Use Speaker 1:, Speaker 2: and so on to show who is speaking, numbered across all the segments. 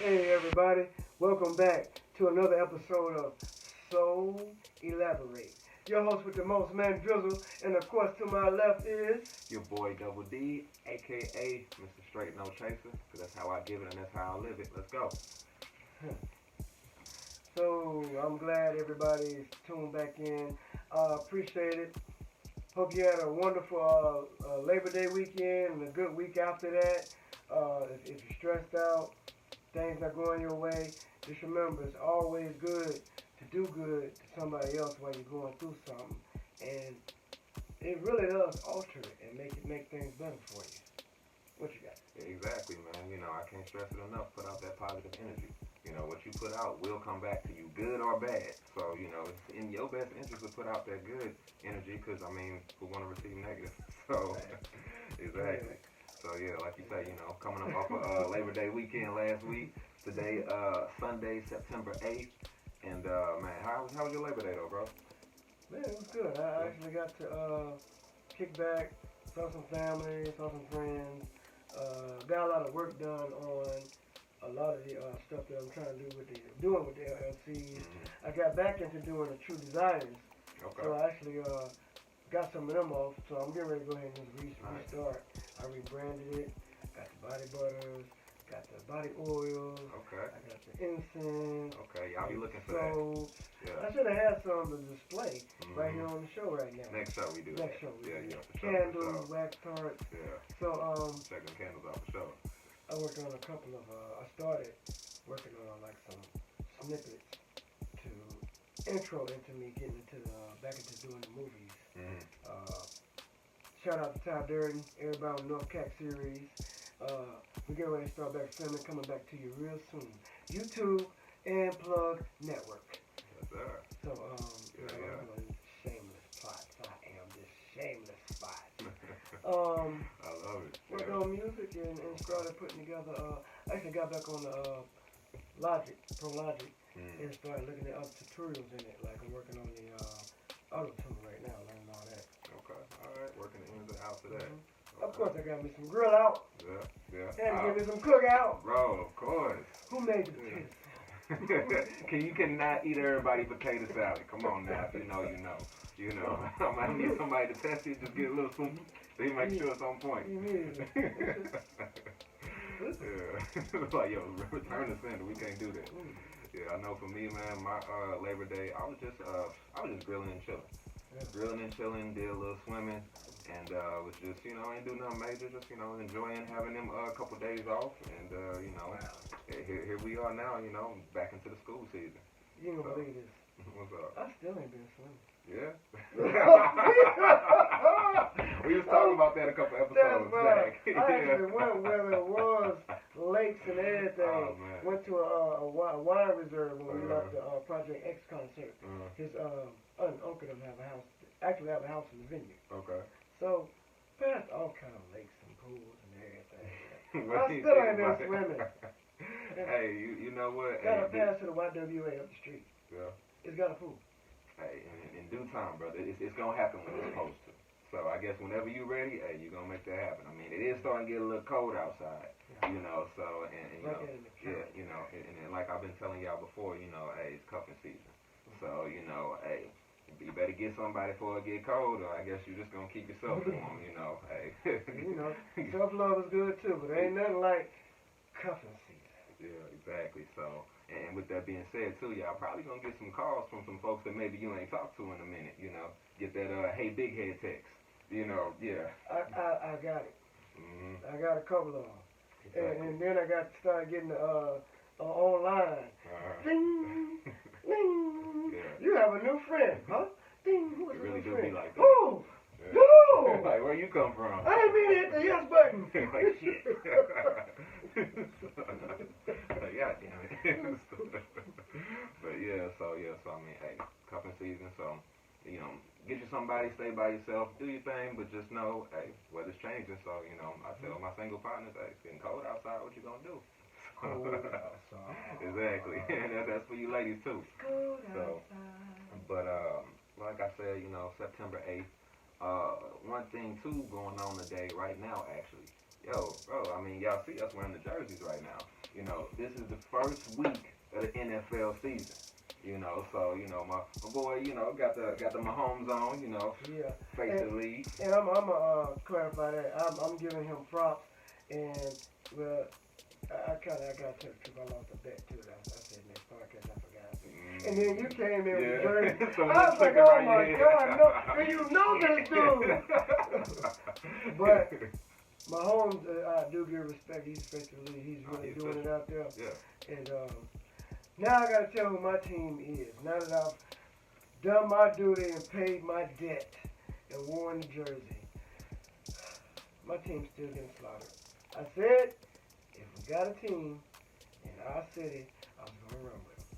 Speaker 1: Hey everybody, welcome back to another episode of Soul Elaborate. Your host with the most, man Drizzle, and of course to my left is
Speaker 2: your boy Double D, aka Mr. Straight No Chaser, because that's how I give it and that's how I live it. Let's go.
Speaker 1: So I'm glad everybody's tuned back in. Appreciate it. Hope you had a wonderful Labor Day weekend and a good week after that. If you're stressed out, things not going your way, just remember it's always good to do good to somebody else while you're going through something, and it really does alter it and make things better for you. What you got?
Speaker 2: Exactly, man. You know, I can't stress it enough. Put out that positive energy. You know, what you put out will come back to you, good or bad. So, you know, it's in your best interest to put out that good energy because, I mean, we want to receive negative. So, exactly. So, yeah, like you say, you know, coming up off of Labor Day weekend last week. Today, Sunday, September 8th. And, man, how was your Labor Day, though, bro?
Speaker 1: Man, it was good. I actually got to kick back, saw some family, saw some friends, got a lot of work done on a lot of the stuff that I'm trying to do with the LLCs. I got back into doing the True Desires.
Speaker 2: Okay.
Speaker 1: So I actually got some of them off. So I'm getting ready to go ahead and just restart. I rebranded it. Got the body butters. Got the body oils.
Speaker 2: Okay.
Speaker 1: I got the incense.
Speaker 2: Okay, y'all be looking for
Speaker 1: that.
Speaker 2: Yeah.
Speaker 1: I should have had some to display right here on the show right now.
Speaker 2: Next show we do.
Speaker 1: Next show we do.
Speaker 2: For
Speaker 1: Candles,
Speaker 2: sure.
Speaker 1: wax tarts.
Speaker 2: Yeah.
Speaker 1: So
Speaker 2: check them candles out for sure.
Speaker 1: I worked on a couple of. I started working on like some snippets to intro into me getting into back into doing the movies. Shout out to Ty Durden, everybody on North Cac series. We're getting ready to start back filming, coming back to you real soon. YouTube and Plug Network.
Speaker 2: Yes, sir.
Speaker 1: So, I'm doing shameless plots. I am this shameless spot.
Speaker 2: I love it.
Speaker 1: Worked on music and started putting together, actually got back on the Pro Logic, and started looking at other tutorials in it. Like I'm working on the Auto-Tune right now, learning all that.
Speaker 2: Okay, alright, working the ins and outs of that. Okay.
Speaker 1: Of course, I got me some grill out.
Speaker 2: Yeah.
Speaker 1: And give me some cook out.
Speaker 2: Bro, of course.
Speaker 1: Who made the potatoes?
Speaker 2: You cannot eat everybody potato salad. Come on now, if you know, you know. You know, I might need somebody to test it, just get a little something. They make sure it's on point. Yeah. Like, yo, return to sender. We can't do that. Yeah, I know for me, man, my Labor Day, I was just grilling and chilling. Grilling and chilling, did a little swimming, and was just, you know, ain't do nothing major, just, you know, enjoying having them a couple days off, and, you know, here we are now, you know, back into the school season.
Speaker 1: You ain't gonna believe this.
Speaker 2: What's up?
Speaker 1: I still ain't been swimming.
Speaker 2: Yeah? We was talking about that a couple episodes back.
Speaker 1: I actually went where there was lakes and everything.
Speaker 2: Oh, man.
Speaker 1: Went to a wine reserve when we left the Project X concert. His uncle doesn't have a house. Actually have a house in the vineyard.
Speaker 2: Okay.
Speaker 1: So passed all kind of lakes and pools and everything. I still ain't been swimming.
Speaker 2: Hey, you know what?
Speaker 1: Got a pass to the YWA up the street.
Speaker 2: Yeah.
Speaker 1: It's got a pool.
Speaker 2: Hey, in due time, brother, it's gonna happen when it's supposed to. So I guess whenever you're ready, hey, you're gonna make that happen. I mean, it is starting to get a little cold outside, you know. So and you know, yeah, you know, and like I've been telling y'all before, you know, hey, it's cuffing season. So you know, hey, you better get somebody before it get cold, or I guess you're just gonna keep yourself warm, you know. Hey,
Speaker 1: you know, self love is good too, but ain't nothing like cuffing season.
Speaker 2: Yeah, exactly. So. And with that being said, too, y'all probably gonna get some calls from some folks that maybe you ain't talked to in a minute. You know, get that hey big head text. You know, yeah.
Speaker 1: I got it. I got a couple of them, exactly. and then I got to start getting online. Ding, ding. Yeah. You have a new friend, huh? Ding. Who is
Speaker 2: it really
Speaker 1: do
Speaker 2: be like that.
Speaker 1: Oh,
Speaker 2: yeah.
Speaker 1: no.
Speaker 2: Like where you come from?
Speaker 1: I didn't mean to hit the yes button.
Speaker 2: Like shit. God damn it. But yeah, so I mean, hey, cuffing season, so you know, get you somebody, stay by yourself, do your thing, but just know, hey, weather's changing, so you know, I tell my single partners, hey, it's getting cold outside, what you gonna do?
Speaker 1: Cold outside.
Speaker 2: Exactly. And that's for you ladies too.
Speaker 1: Cold
Speaker 2: so
Speaker 1: outside.
Speaker 2: but like I said, you know, September 8th, one thing too going on today right now actually. Yo, bro, I mean, y'all see us wearing the jerseys right now. You know, this is the first week of the NFL season. You know, so you know my boy, you know, got the Mahomes on. You know,
Speaker 1: Yeah.
Speaker 2: face of the league.
Speaker 1: And I'm gonna clarify that. I'm giving him props, and well, I got to tell the truth. I lost a bet too. I said next podcast. I forgot. And then you came in with Jersey.
Speaker 2: So
Speaker 1: I was like, oh my God, no! And you know this dude. But Mahomes, I do give respect. He's face of the league. He's really doing it out there.
Speaker 2: Yeah.
Speaker 1: And now I got to tell who my team is. Now that I've done my duty and paid my debt and worn the jersey, my team's still getting slaughtered. I said, if we got a team in our city, I was going to run with them.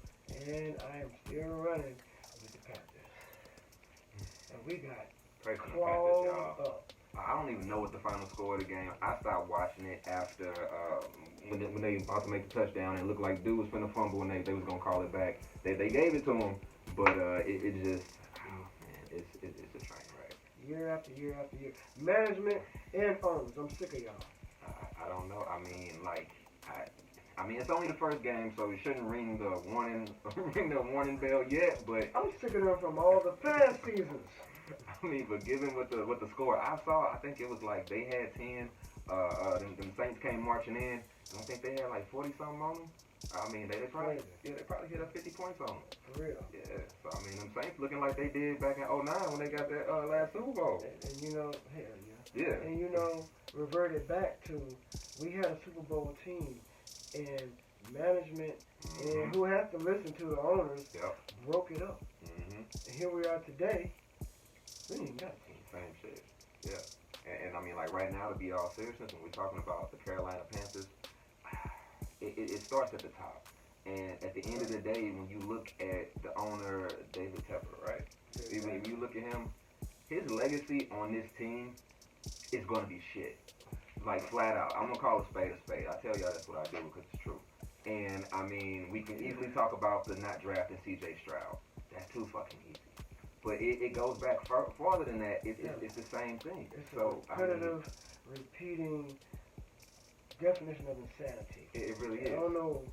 Speaker 1: And I am still running with the Panthers. And we got crawled up.
Speaker 2: I don't even know what the final score of the game. I stopped watching it after when they about to make the touchdown and it looked like dude was finna fumble and they was gonna call it back. They gave it to him, but it just it's a train wreck.
Speaker 1: Year after year after year, management and owners. I'm sick of y'all.
Speaker 2: I don't know. I mean, it's only the first game, so it shouldn't ring the warning bell yet. But
Speaker 1: I'm sick of them from all the past seasons.
Speaker 2: I mean, but given what the score I saw, I think it was like they had 10. Them Saints came marching in. I think they had like 40-something on them. I mean, they probably hit up 50 points on them.
Speaker 1: For real.
Speaker 2: Yeah. So I mean, them Saints looking like they did back in '09 when they got that last Super Bowl.
Speaker 1: And you know, hell yeah.
Speaker 2: Yeah.
Speaker 1: And you know, reverted back to we had a Super Bowl team and management and who has to listen to the owners broke it up. And here we are today. We ain't got a team.
Speaker 2: Same shit. Yeah. And I mean, like right now, to be all seriousness, when we're talking about the Carolina Panthers, it starts at the top. And at the end of the day, when you look at the owner, David Tepper, right? When you look at him, his legacy on this team is going to be shit. Like, flat out. I'm going to call a spade a spade. I tell y'all that's what I do because it's true. And, I mean, we can easily talk about the not drafting C.J. Stroud. That's too fucking easy. But it goes back farther than that. It's the same thing.
Speaker 1: It's
Speaker 2: so
Speaker 1: a repetitive, repeating definition of insanity.
Speaker 2: It really is.
Speaker 1: I don't know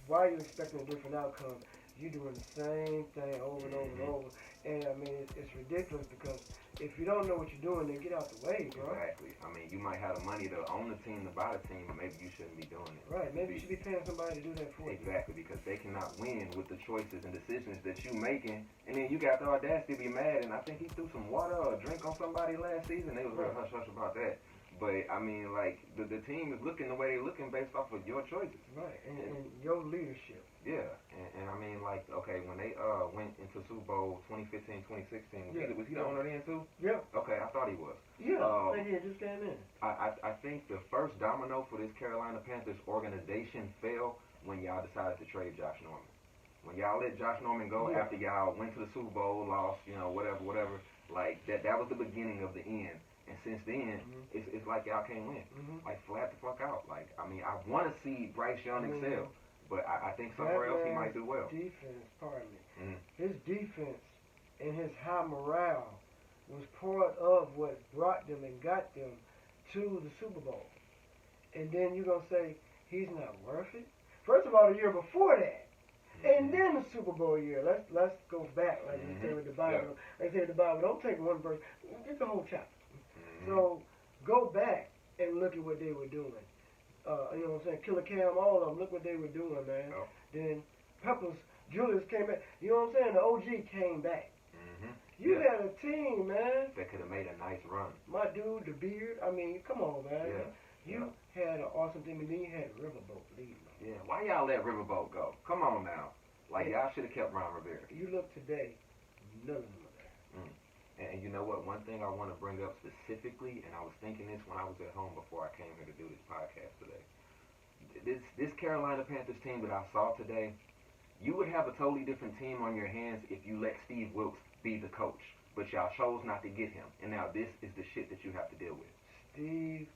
Speaker 1: why you're expecting a different outcome. You're doing the same thing over and over and over. And, I mean, it's ridiculous because if you don't know what you're doing, then get out the way, bro.
Speaker 2: Exactly. I mean, you might have the money to own the team, to buy the team, but maybe you shouldn't be doing it.
Speaker 1: Right. Maybe you should be paying somebody to do that for you.
Speaker 2: Exactly, because they cannot win with the choices and decisions that you making. And then you got the audacity to be mad, and I think he threw some water or a drink on somebody last season. They was real hush-hush about that. But, I mean, like, the team is looking the way they're looking based off of your choices.
Speaker 1: Right, and your leadership.
Speaker 2: Yeah, and I mean, like, okay, when they went into Super Bowl 2015, 2016, was he the owner then, too?
Speaker 1: Yeah.
Speaker 2: Okay, I thought he was.
Speaker 1: Yeah, he just came in.
Speaker 2: I think the first domino for this Carolina Panthers organization fell when y'all decided to trade Josh Norman. When y'all let Josh Norman go after y'all went to the Super Bowl, lost, you know, whatever, like, that was the beginning of the end. And since then, it's like y'all can't win. Like, flat the fuck out. Like, I mean, I want to see Bryce Young excel, but I think somewhere else he might do well.
Speaker 1: Defense, pardon me. His defense and his high morale was part of what brought them and got them to the Super Bowl. And then you're going to say he's not worth it? First of all, the year before that. And then the Super Bowl year. Let's go back, like we say with the Bible. Like they say with the Bible, don't take one verse, get the whole chapter. So go back and look at what they were doing. You know what I'm saying? Killer Cam, all of them, look what they were doing, man. Then Peppers, Julius came back. You know what I'm saying? The OG came back. You had a team, man.
Speaker 2: That could have made a nice run.
Speaker 1: My dude, the beard. I mean, come on, man. You had an awesome team, and then you had Riverboat leading them.
Speaker 2: Yeah, why y'all let Riverboat go? Come on now. Like, y'all should have kept Ron Rivera.
Speaker 1: You look today, none of them are there.
Speaker 2: And you know what? One thing I want to bring up specifically, and I was thinking this when I was at home before I came here to do this podcast today. This Carolina Panthers team that I saw today, you would have a totally different team on your hands if you let Steve Wilkes be the coach. But y'all chose not to get him. And now this is the shit that you have to deal with.
Speaker 1: Steve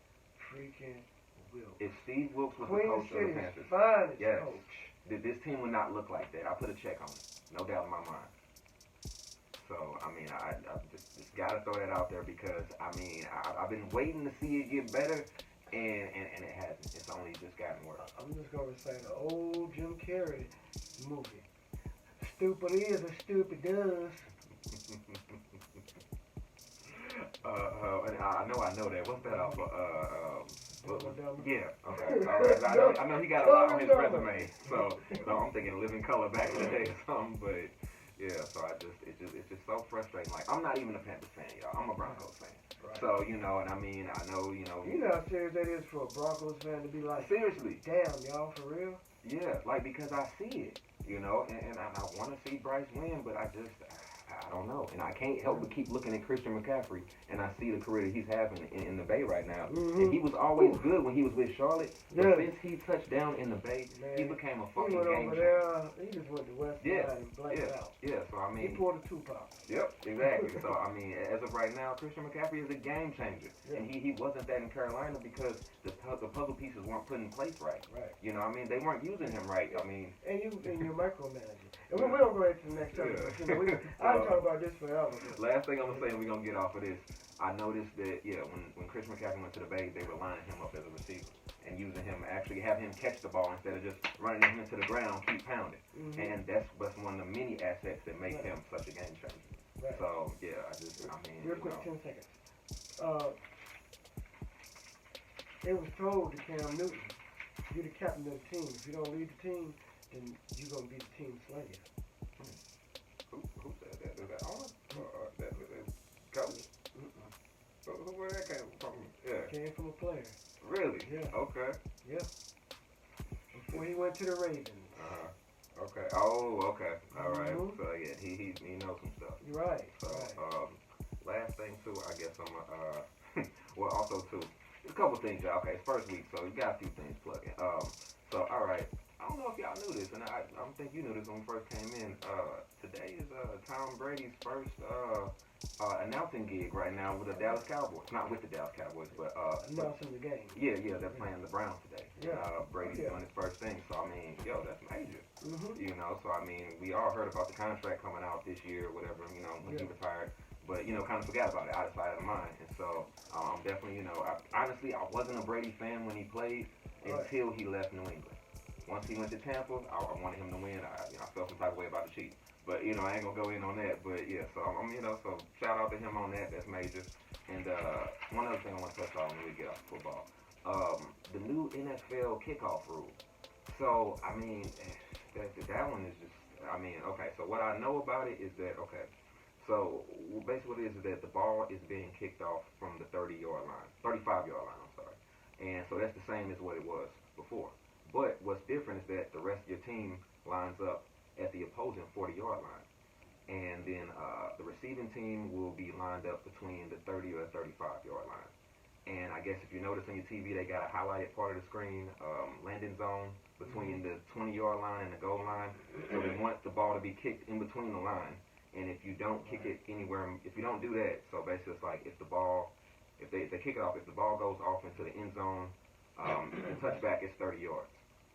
Speaker 1: freaking Wilkes.
Speaker 2: If Steve Wilkes was the coach of the Panthers,
Speaker 1: coach.
Speaker 2: This team would not look like that. I put a check on it. No doubt in my mind. So, I mean, I just got to throw that out there because, I mean, I've been waiting to see it get better, and it hasn't. It's only just gotten worse.
Speaker 1: I'm just gonna say the old Jim Carrey movie. Stupid is as stupid does.
Speaker 2: And I know that. What's that off of? Yeah, okay. I know he got a lot on his resume, so I'm thinking Living Color back in the day or something. But yeah, so it's just so frustrating. Like I'm not even a Panthers fan, y'all. I'm a Broncos fan.
Speaker 1: Right.
Speaker 2: So and I mean, I know.
Speaker 1: You know how serious that is for a Broncos fan to be like,
Speaker 2: seriously,
Speaker 1: damn, y'all, for real?
Speaker 2: Yeah, like because I see it, and I want to see Bryce win, but I don't know. And I can't help but keep looking at Christian McCaffrey, and I see the career that he's having in the Bay right now.
Speaker 1: Mm-hmm.
Speaker 2: And he was always good when he was with Charlotte, but since he touched down in the Bay, he became a fucking game changer.
Speaker 1: He just went to West Side and blanked out.
Speaker 2: Yeah, so I mean...
Speaker 1: He pulled a Tupac.
Speaker 2: Yep, exactly. So, I mean, as of right now, Christian McCaffrey is a game changer. Yeah. And he wasn't that in Carolina because the puzzle pieces weren't put in place right.
Speaker 1: Right.
Speaker 2: I mean, they weren't using him right. I mean...
Speaker 1: And you're micromanaging. And we're going to go into the next subject. Yeah. I can talk about this forever.
Speaker 2: Last thing I'm going to say, and we're going to get off of this, I noticed that, when Chris McCaffrey went to the Bay, they were lining him up as a receiver and using him, actually have him catch the ball instead of just running him into the ground, keep pounding. Mm-hmm. And that's one of the many assets that make him such a game changer. Right. So, yeah,
Speaker 1: Real quick, 10 seconds. It was told to Cam Newton, you're the captain of the team. If you don't lead the team, then you're going to be the team slayer.
Speaker 2: Who said that? Is that owner? That coach? Where that came from? Yeah.
Speaker 1: Came from a player.
Speaker 2: Really?
Speaker 1: Yeah.
Speaker 2: Okay.
Speaker 1: Yeah. Before he went to the Ravens.
Speaker 2: Okay. Oh, okay. All right.
Speaker 1: Mm-hmm.
Speaker 2: So yeah, he knows some stuff.
Speaker 1: You're right.
Speaker 2: So
Speaker 1: right.
Speaker 2: Last thing too, I guess I'm well also too. There's a couple things, y'all. Okay, it's first week, so you got a few things plugging. So all right. I don't know if y'all knew this, and I don't think you knew this when we first came in. Today is Tom Brady's first announcing gig right now with the Dallas Cowboys. Not with the Dallas Cowboys, but
Speaker 1: announcing the game.
Speaker 2: Yeah, they're playing the Browns today.
Speaker 1: Yeah.
Speaker 2: Brady's doing his first thing, so I mean, that's major.
Speaker 1: Mm-hmm.
Speaker 2: So I mean, we all heard about the contract coming out this year, or whatever. When he retired, but kind of forgot about it, out of sight, out of mind. And so I'm definitely, honestly, I wasn't a Brady fan when he played until he left New England. Once he went to Tampa, I wanted him to win. I felt some type of way about the Chiefs. But, I ain't going to go in on that. But, yeah, so, so shout out to him on that. That's major. And one other thing I want to touch on when we get off football. The new NFL kickoff rule. So, I mean, that one is just, okay. So what I know about it is that, so basically what it is that the ball is being kicked off from the 35-yard line, I'm sorry. And so that's the same as what it was before. But what's different is that the rest of your team lines up at the opposing 40-yard line. And then the receiving team will be lined up between the 30 or 35-yard line. And I guess if you notice on your TV, they got a highlighted part of the screen, landing zone between the 20-yard line and the goal line. So they want the ball to be kicked in between the line. And if you don't kick it anywhere, if you don't do that, so basically it's like if they kick it off, if the ball goes off into the end zone, the touchback is 30 yards.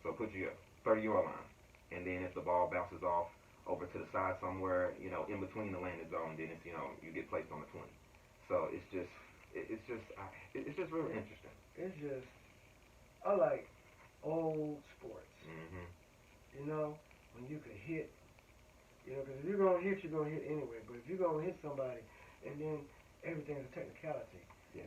Speaker 2: So put your 30-yard line. And then if the ball bounces off over to the side somewhere, in between the landing zone, then it's, you get placed on the 20. So it's just really interesting.
Speaker 1: It's just, I like old sports.
Speaker 2: Mm-hmm.
Speaker 1: When you can hit, because if you're going to hit, you're going to hit anyway. But if you're going to hit somebody and then everything's a technicality,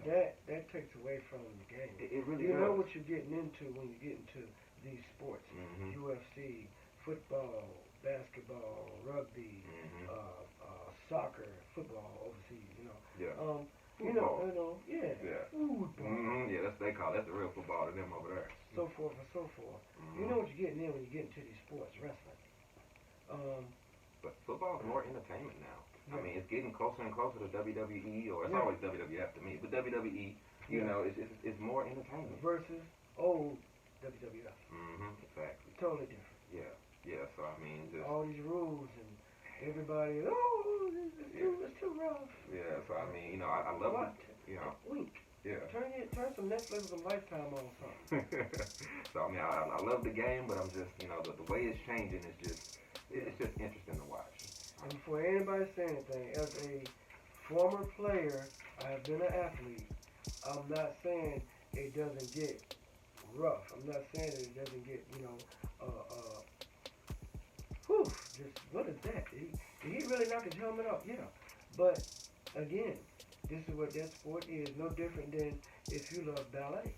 Speaker 1: that takes away from the game.
Speaker 2: It really
Speaker 1: You
Speaker 2: does.
Speaker 1: know what you're getting into when you get into these sports.
Speaker 2: Mm-hmm.
Speaker 1: UFC, football, basketball, rugby, soccer, football overseas,
Speaker 2: Yeah.
Speaker 1: Football.
Speaker 2: Yeah.
Speaker 1: Football.
Speaker 2: Mm-hmm. Yeah, that's they call it. That's the real football to them over there.
Speaker 1: So forth and so forth.
Speaker 2: Mm-hmm.
Speaker 1: You know what you're getting in when you get into these sports, wrestling.
Speaker 2: But football is more entertainment now.
Speaker 1: Yeah.
Speaker 2: I mean, it's getting closer and closer to WWE, or it's always WWF to me. But WWE, it's more entertainment.
Speaker 1: Versus old WWF.
Speaker 2: Mm-hmm. Exactly.
Speaker 1: Totally different.
Speaker 2: Yeah. So I mean, just
Speaker 1: all these rules and everybody. It's too rough.
Speaker 2: Yeah. So I mean, I love it.
Speaker 1: Wink.
Speaker 2: Yeah.
Speaker 1: Turn some Netflix or some Lifetime on something.
Speaker 2: So I mean, I love the game, but I'm just, the way it's changing is just, it's just interesting to watch.
Speaker 1: And before anybody say anything, as a former player, I have been an athlete. I'm not saying it doesn't get rough. I'm not saying that it doesn't get, just, what is that? Did he really knock his helmet off? Yeah. But, again, this is what that sport is. No different than if you love ballet.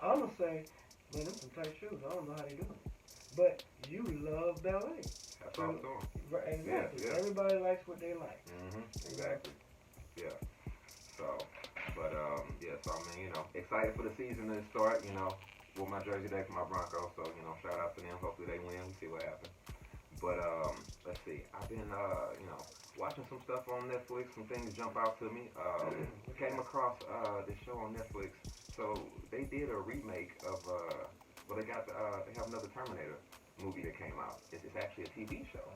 Speaker 1: I'm going to say, man, them some tight shoes. I don't know how they do it. But you love ballet.
Speaker 2: That's all to 'em.
Speaker 1: Right, exactly.
Speaker 2: Yeah.
Speaker 1: Everybody likes what they like.
Speaker 2: Exactly. Yeah. So, but, so I mean, excited for the season to start, with my jersey day for my Broncos. So, shout out to them. Hopefully they win. We'll see what happens. But, let's see. I've been, watching some stuff on Netflix. Some things jump out to me. Came across, this show on Netflix. So, they did a remake of, they have another Terminator movie that came out. It's actually a TV show.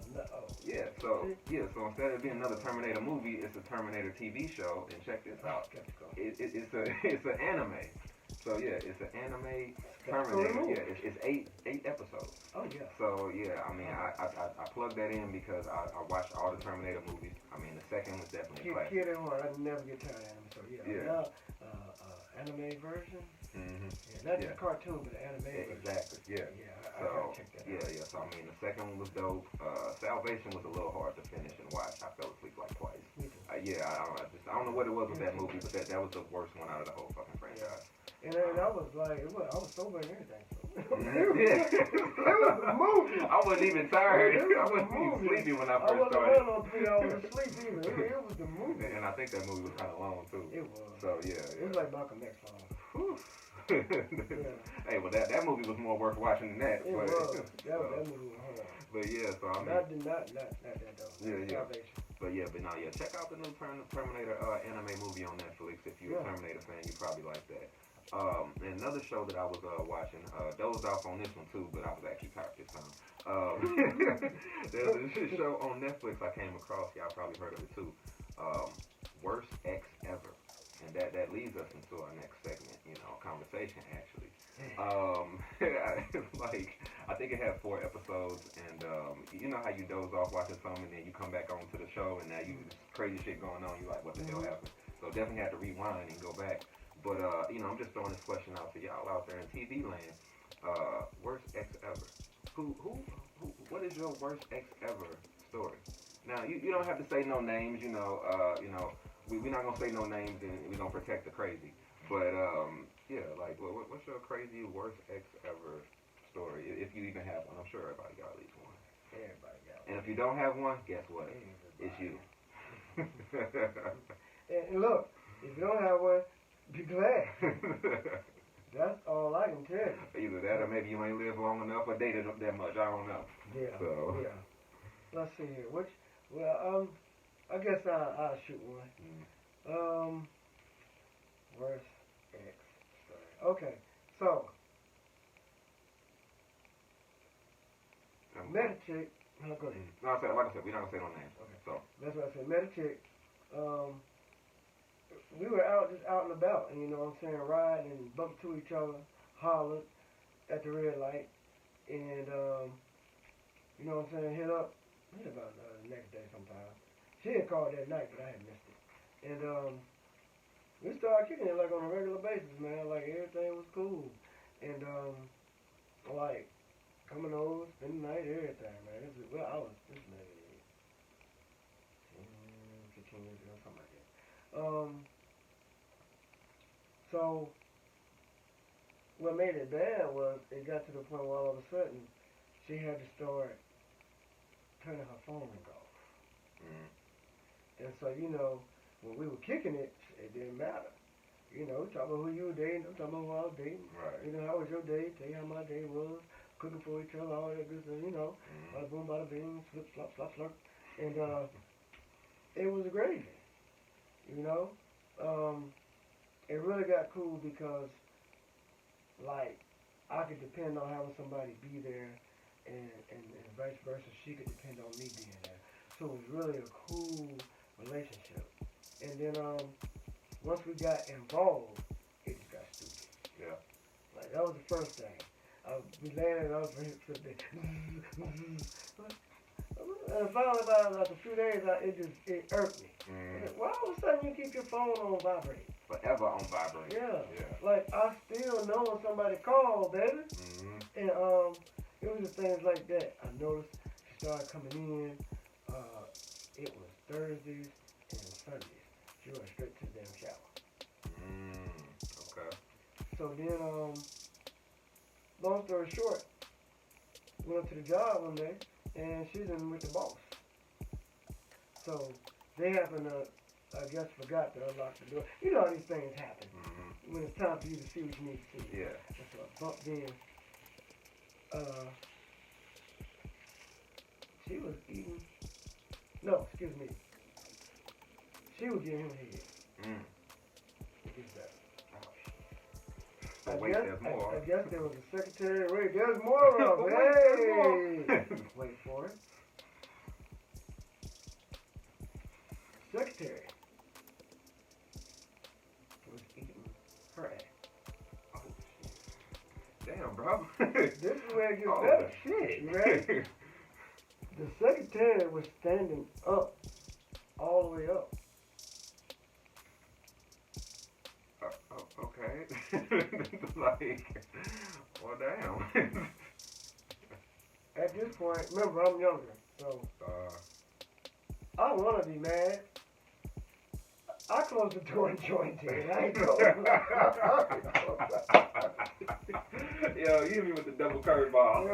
Speaker 2: Yeah, so instead of being another Terminator movie, it's a Terminator TV show. And check this out. It's an anime. So yeah, it's an anime Terminator. Yeah, it's eight episodes.
Speaker 1: Oh yeah.
Speaker 2: So yeah, I mean, I plugged that in because I watched all the Terminator movies. I mean, the second was definitely a classic.
Speaker 1: I never get tired of anime. So yeah. Anime version. Yeah, not just a cartoon, but an anime version.
Speaker 2: Exactly. Yeah.
Speaker 1: I gotta check that out.
Speaker 2: Yeah. So I mean, the second one was dope. Salvation was a little hard to finish and watch. I fell asleep like twice. I don't know what it was with that movie, but that was the worst one out of the whole fucking franchise.
Speaker 1: And then I was like, I was sober and everything. So. It was a movie.
Speaker 2: I wasn't even tired. I wasn't even sleepy when I first started.
Speaker 1: I wasn't on 3 hours of sleep either. It was the movie.
Speaker 2: And I think that movie was kind of long too.
Speaker 1: It was.
Speaker 2: So yeah.
Speaker 1: It was like Malcolm X long.
Speaker 2: Hey, well that movie was more worth watching than that.
Speaker 1: It was. That movie was hard.
Speaker 2: But yeah, so I mean.
Speaker 1: Not that though.
Speaker 2: Yeah. But check out the new Terminator anime movie on Netflix. If you're a Terminator fan, you probably like that. And another show that I was watching, dozed off on this one too, but I was actually tired this time. There's a show on Netflix I came across. Y'all probably heard of it too. Worst Ex Ever. And that leads us into our next segment, conversation actually. I think it had 4 episodes, and you know how you doze off watching something, and then you come back onto the show, and now you crazy shit going on. You like, what the hell happened? So definitely had to rewind and go back. But I'm just throwing this question out to y'all out there in TV land. Worst ex ever. What is your worst ex ever story? Now you don't have to say no names. We're not gonna say no names, and we're gonna protect the crazy. But what's your crazy worst ex ever story? If you even have one, I'm sure everybody got at least one.
Speaker 1: Everybody got one.
Speaker 2: And if you don't have one, guess what? It's you.
Speaker 1: And look, if you don't have one, be glad. That's all I can tell you.
Speaker 2: Either that or maybe you ain't lived long enough or dated that much. I don't know.
Speaker 1: Yeah.
Speaker 2: So.
Speaker 1: Yeah. Let's see here. I guess I'll shoot one. Worst ex story. Okay. So, met a chick. Go ahead.
Speaker 2: No, like I said, we're not gonna say no names.
Speaker 1: Okay.
Speaker 2: So.
Speaker 1: That's what I said. Met a chick. We were just out and about, and riding and bumped to each other, hollered at the red light, and hit about the next day sometime. She had called that night, but I had missed it. And we started kicking it like on a regular basis, man. Like everything was cool, and like coming over, spending the night, everything, man. This maybe 10, 15 years ago, something like that. So what made it bad was it got to the point where all of a sudden she had to start turning her phone off. And so, when we were kicking it, it didn't matter. Talking about who you were dating, I'm talking about who I was dating.
Speaker 2: Right.
Speaker 1: How was your day? Tell you how my day was. Cooking for each other, all that good stuff, Bada boom, bada bing, slip, slop, slop, slurp. And it was gravy. It really got cool because, like, I could depend on having somebody be there, and vice versa. She could depend on me being there. So it was really a cool relationship. And then once we got involved, it just got stupid.
Speaker 2: Yeah.
Speaker 1: Like, that was the first thing. We landed on for the and finally, after a few days, it irked me. Why all of a sudden you keep your phone on vibrate?
Speaker 2: forever on vibrate.
Speaker 1: Yeah. Like, I still know when somebody called, baby.
Speaker 2: Mm-hmm.
Speaker 1: And it was just things like that. I noticed she started coming in. It was Thursdays and Sundays. She went straight to the damn shower.
Speaker 2: Okay.
Speaker 1: So then, long story short, went up to the job one day, and she's in with the boss. So they happen to, I guess, forgot to unlock the door. You know how these things happen.
Speaker 2: Mm-hmm.
Speaker 1: When it's time for you to see what you need to see.
Speaker 2: Yeah.
Speaker 1: And so I bumped in. She was eating. No, excuse me. She was giving him head. It gets better.
Speaker 2: So wait, there's more.
Speaker 1: I guess there was a secretary. Wait, there's more of them. Hey! Wait for it. Secretary was eating her ass.
Speaker 2: Oh, shit. Damn, bro.
Speaker 1: This is where it gets
Speaker 2: Oh,
Speaker 1: better.
Speaker 2: shit.
Speaker 1: You ready? The secretary was standing up, all the way up.
Speaker 2: Okay. Like, well, damn.
Speaker 1: At this point, remember, I'm younger, so I want to be mad. I closed the door and joined it. I ain't going.
Speaker 2: Yo, you hit me with the double curveball.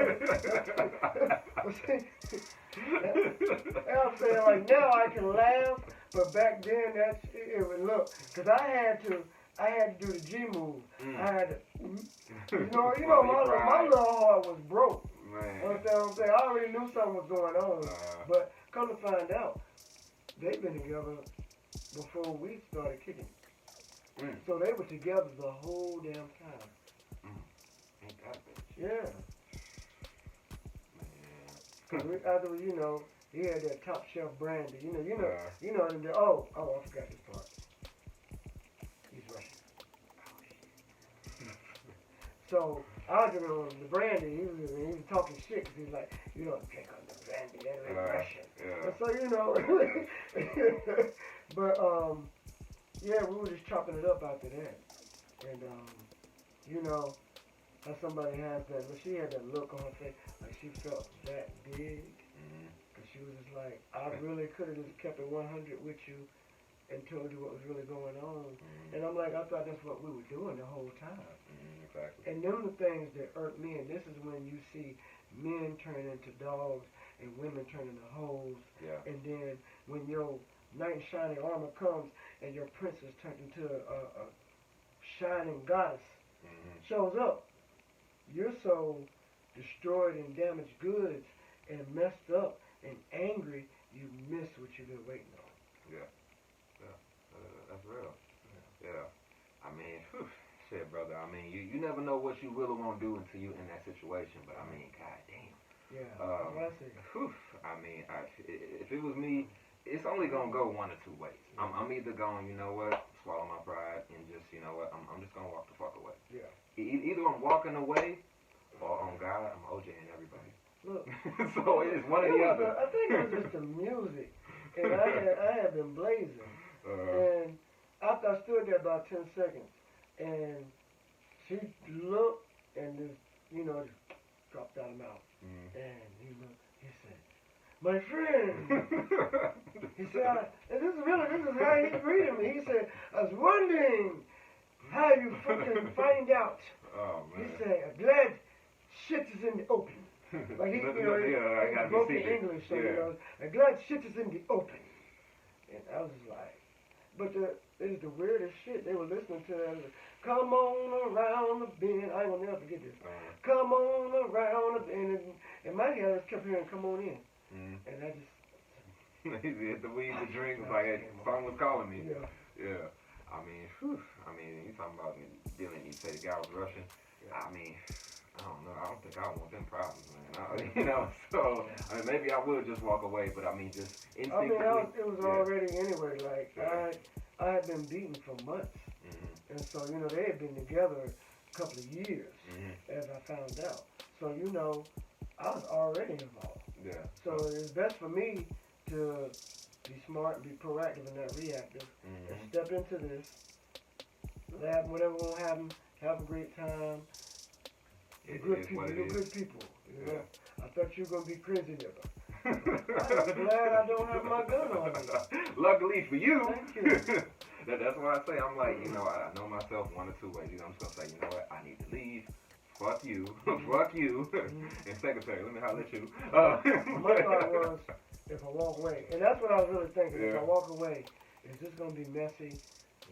Speaker 1: I'm saying, like, now I can laugh, but back then it would look, because I had to do the G move. I had to, you know, my little heart was broke.
Speaker 2: Man.
Speaker 1: Understand what I'm saying? I already knew something was going on, but come to find out, they've been together before we started kicking. So they were together the whole damn time.
Speaker 2: Ain't that bitch?
Speaker 1: Yeah.
Speaker 2: Man.
Speaker 1: Because after, you know, he had that top shelf brandy. I forgot this part. He's Russian. So I was drinking on the brandy. He was talking shit because he's like, you don't drink on the brandy. That ain't Russian.
Speaker 2: Yeah.
Speaker 1: And so, you know. But, yeah, we were just chopping it up after that. And, you know, how somebody has that, but she had that look on her face, like she felt that big. Because she was just like, I really could have just kept it 100 with you and told you what was really going on. And I'm like, I thought that's what we were doing the whole time.
Speaker 2: Exactly.
Speaker 1: And them the things that irk me, and this is when you see men turn into dogs and women turn into hoes.
Speaker 2: Yeah.
Speaker 1: And then when your knight in shining armor comes and your princess turns into a shining goddess shows up, you're so destroyed and damaged goods and messed up and angry, you miss what you've been waiting on.
Speaker 2: Yeah. That's real. Yeah. I mean, shit, brother. I mean, you never know what you really want to do until you're in that situation. But I mean, goddamn.
Speaker 1: Yeah. That's what I say.
Speaker 2: I mean, if it was me, it's only gonna go one or two ways. I'm either going, you know what, swallow my pride and just, you know what, I'm just gonna walk the fuck away.
Speaker 1: Yeah.
Speaker 2: Either I'm walking away, or on God, I'm OJing everybody.
Speaker 1: Look.
Speaker 2: So it's one or the other.
Speaker 1: I think it was just the music, and I had been blazing, and after I stood there about 10 seconds, and she looked and just, you know, just dropped out of mouth, and he looked, he said, my friend. He said, and this is how he greeted me. He said, I was wondering how you fucking find out.
Speaker 2: Oh, man.
Speaker 1: He said, I'm glad shit is in the open. Like he, you know,
Speaker 2: I got
Speaker 1: broken English, so, you know, I'm glad shit is in the open. And I was just like, but it was the weirdest shit. They were listening to that. Come on around the bend. I ain't gonna never forget this. Come on around the bend. And my head just kept hearing, come on in. And I just...
Speaker 2: He hit the weed, the drink, was like, hey, someone was calling me.
Speaker 1: Yeah.
Speaker 2: I mean, you talking about dealing, you say the guy was Russian. Yeah. I mean, I don't know. I don't think I want them problems, man. You know, so, I mean, maybe I will just walk away, but I mean, just instinctively.
Speaker 1: I mean, it was already anyway, like, I had been beaten for months. And so, you know, they had been together a couple of years, as I found out. So, you know, I was already involved.
Speaker 2: Yeah.
Speaker 1: So it's best for me to be smart and be proactive and not reactive and step into this laugh, whatever gonna happen, have a great time. You're good people. You're good people. You know? I thought you were gonna be crazy nigga. I'm glad I don't have my gun on me.
Speaker 2: Luckily for you.
Speaker 1: Thank you.
Speaker 2: That's why I say I'm like, you know, I know myself one or two ways. You know, I'm just gonna say, you know what, I need to leave. Fuck you. Fuck you. And secretary, let me holler at you.
Speaker 1: My thought was, if I walk away, and that's what I was really thinking. If I walk away, is this gonna be messy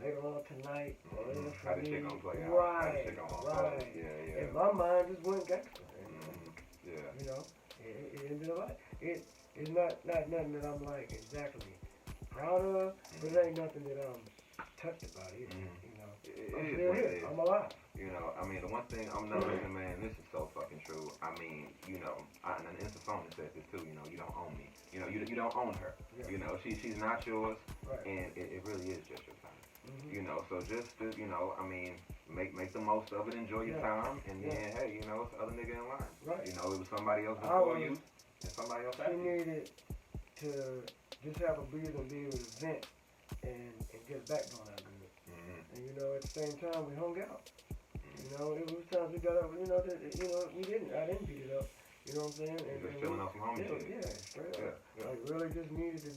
Speaker 1: later on tonight? Or later for
Speaker 2: how this
Speaker 1: me?
Speaker 2: shit gonna play out?
Speaker 1: Right.
Speaker 2: Yeah.
Speaker 1: And my mind just went gangster.
Speaker 2: Yeah.
Speaker 1: You know, it ended up like it's not nothing that I'm like exactly proud of, but it ain't nothing that I'm touched about either. You know, I'm still here. I'm alive.
Speaker 2: You know, I mean, the one thing I'm noticing, man, this is so fucking true. I mean, you know, and Insofona said this too. You know, you don't own me. You know, you don't own her.
Speaker 1: Yeah.
Speaker 2: You know, she's not yours,
Speaker 1: right.
Speaker 2: And it really is just your time. You know, so just you know, I mean, make the most of it, enjoy your time, and then hey, you know, it's the other nigga in line.
Speaker 1: Right.
Speaker 2: You know, it was somebody else before you, and somebody else after you.
Speaker 1: She needed to just have a breather and be able to vent and get a backbone out of it. And you know, at the same time, we hung out. You know, it was times we got up. You know, I didn't beat it up. You know what I'm saying? And
Speaker 2: just chilling off some homie shit.
Speaker 1: Yeah, straight up. Like really just needed to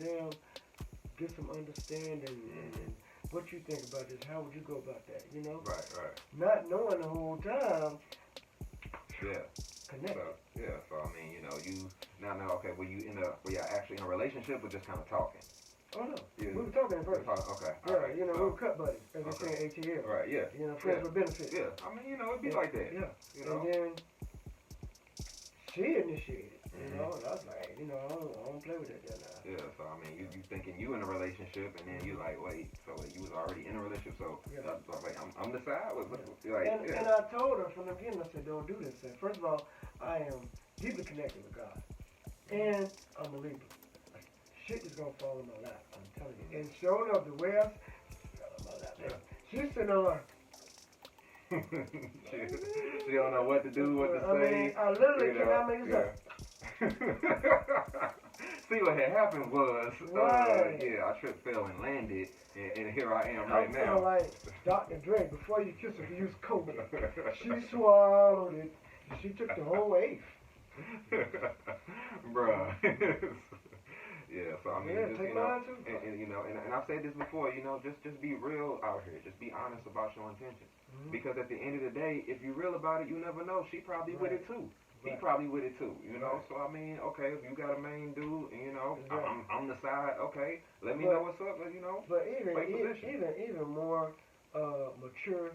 Speaker 1: get some understanding and what you think about this. How would you go about that? You know?
Speaker 2: Right.
Speaker 1: Not knowing the whole time.
Speaker 2: Yeah.
Speaker 1: Connect.
Speaker 2: So I mean, you know, you now okay, were you actually in a relationship or just kind of talking?
Speaker 1: Oh no, we were talking at first.
Speaker 2: Okay.
Speaker 1: Yeah, right. You know, we were cut buddies, as they say in ATL.
Speaker 2: Right, yeah.
Speaker 1: You know, friends with benefits.
Speaker 2: Yeah, I mean, you know, it'd be like that.
Speaker 1: Yeah.
Speaker 2: You know?
Speaker 1: And then she initiated, you know, and I was like, you know, I don't play with that now.
Speaker 2: Yeah, so I mean, you thinking you in a relationship, and then you like, wait, so you was already in a relationship, so like, I'm the side.
Speaker 1: And I told her from the beginning, I said, don't do this. I said, first of all, I am deeply connected with God, and I'm a Libra. Shit is gonna fall in my lap, I'm telling you. And showing up the way I fell in my lap. She's sitting on her.
Speaker 2: She don't know what to do, what to say.
Speaker 1: I mean, I literally cannot make this up.
Speaker 2: See, what had happened was, I tripped, fell, and landed, and here I am right now.
Speaker 1: I'm like Dr. Dre, before you kiss her, you use coke. She swallowed it, and she took the whole eighth.
Speaker 2: Bruh. Yeah, so I mean, just,
Speaker 1: take
Speaker 2: you know,
Speaker 1: mine too.
Speaker 2: and you know, and I've said this before, you know, just be real out here. Just be honest about your intentions. Because at the end of the day, if you're real about it, you never know. She probably with it too. He probably with it too, you know. So I mean, okay, if you got a main dude, and you know, I'm the side. Okay, let me know what's up. You know,
Speaker 1: but even more mature,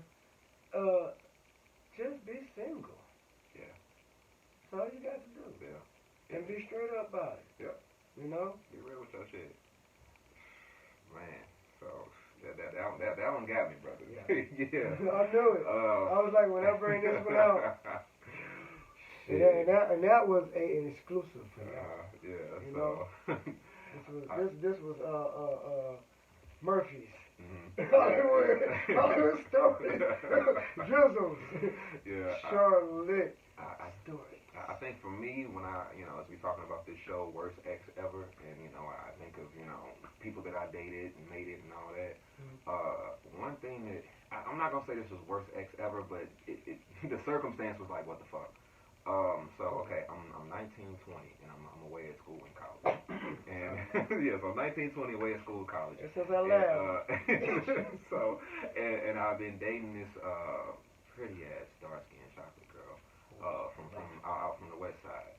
Speaker 1: just be single.
Speaker 2: Yeah,
Speaker 1: that's all you got to do.
Speaker 2: Yeah,
Speaker 1: and be straight up about it.
Speaker 2: Yeah,
Speaker 1: you know.
Speaker 2: Be real with your shit, man. So. That one got me, brother. Yeah.
Speaker 1: I knew it. I was like, when I bring this one out. And that was an exclusive for you.
Speaker 2: Yeah.
Speaker 1: You know, this was Murphy's. Hollywood stories. Drizzles.
Speaker 2: Yeah.
Speaker 1: Charlotte. Story.
Speaker 2: I think for me, when as we talking about this show, Worst Ex Ever, and, you know, I think of, you know, people that I dated and made it and all that. One thing that, I'm not going to say this was Worst Ex Ever, but the circumstance was like, what the fuck? So, okay, I'm 19, 20, and I'm away at school in college. And, so I'm 19, 20, away at school, college.
Speaker 1: Since I left.
Speaker 2: So, and I've been dating this pretty-ass, dark-skinned chocolate girl. From out from the west side,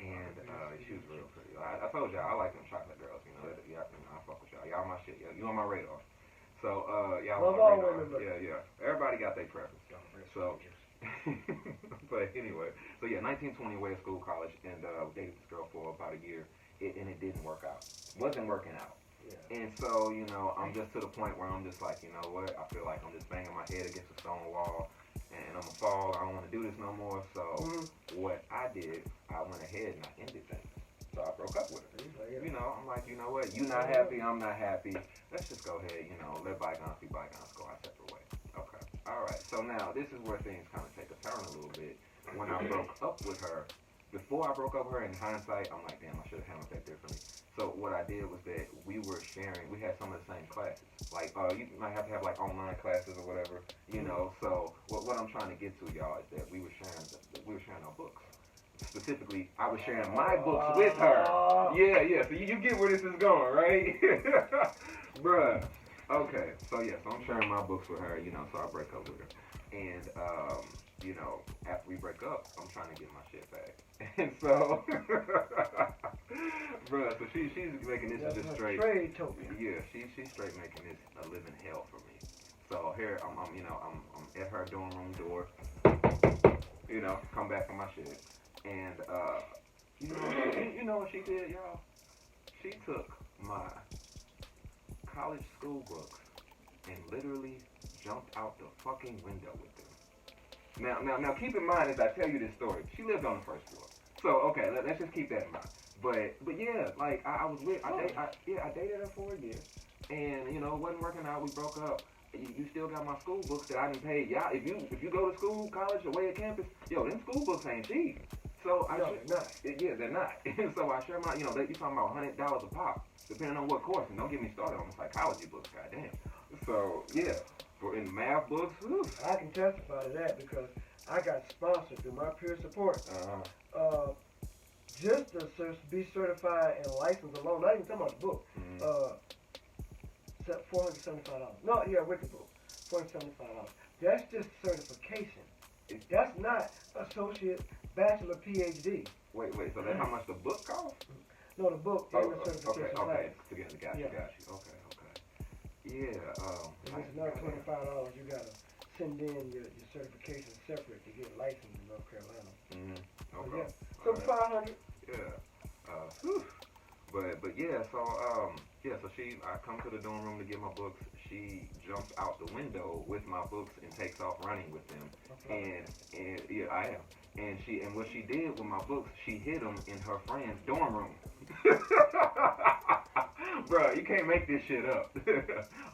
Speaker 2: and she was real pretty. I told y'all I like them chocolate girls. You know, I fuck with y'all. Y'all my shit. You on my radar. So y'all on my radar. Yeah. Everybody got their preference. So, but anyway, so 1920 away at school, college, and dated this girl for about a year, and it didn't work out. Wasn't working out. Yeah. And so, you know, I'm just to the point where I'm just like, you know what? I feel like I'm just banging my head against a stone wall. And I'm gonna fall. I don't want to do this no more. So what I did, I went ahead and I ended things. So I broke up with her. You know, I'm like, you know what? You not happy. I'm not happy. Let's just go ahead. You know, let bygones be bygones. Go our separate ways. Okay. All right. So now this is where things kind of take a turn a little bit. When I broke up with her, before I broke up with her, in hindsight, I'm like, damn, I should have handled that differently. So what I did was that we were sharing. We had some of the same classes. Like you might have to have like online classes or whatever, you know. So what I'm trying to get to y'all is that we were sharing our books. Specifically, I was sharing my books with her. Yeah. So you get where this is going, right? Bruh. Okay. So so I'm sharing my books with her, you know. So I break up with her, and you know, after we break up, I'm trying to get my shit back. And so, bruh, so she's making this just straight. Yeah, she's straight making this a living hell for me. So here I'm you know, I'm at her dorm room door. You know, come back for my shit, and you know what she did, y'all? She took my college school books and literally jumped out the fucking window with them. Now, keep in mind as I tell you this story, she lived on the first floor. So okay, let's just keep that in mind. But yeah, like I was with, I dated her for a year, and you know it wasn't working out. We broke up. You still got my school books that I didn't pay. Y'all, if you go to school, college, away at campus, yo, them school books ain't cheap. So they're not. And so I share my, you know, you talking about $100 a pop, depending on what course. And don't get me started on the psychology books, goddamn. So yeah. For in math books, whew.
Speaker 1: I can testify to that because I got sponsored through my peer support. Just to be certified and licensed alone, not even talking about the book. $475. No, yeah, Wicked book, $475. That's just certification. That's not associate, bachelor, PhD.
Speaker 2: Wait. So that's how much the book costs?
Speaker 1: No, the book and the certification.
Speaker 2: Okay. Together, got you. Okay. Yeah.
Speaker 1: And it's another $25. You gotta send in your certification separate to get licensed in North Carolina.
Speaker 2: Okay.
Speaker 1: So $500.
Speaker 2: Yeah. But yeah. So I come to the dorm room to get my books. She jumps out the window with my books and takes off running with them. Okay. And yeah, I am. And what she did with my books, she hid them in her friend's dorm room. Bro, you can't make this shit up.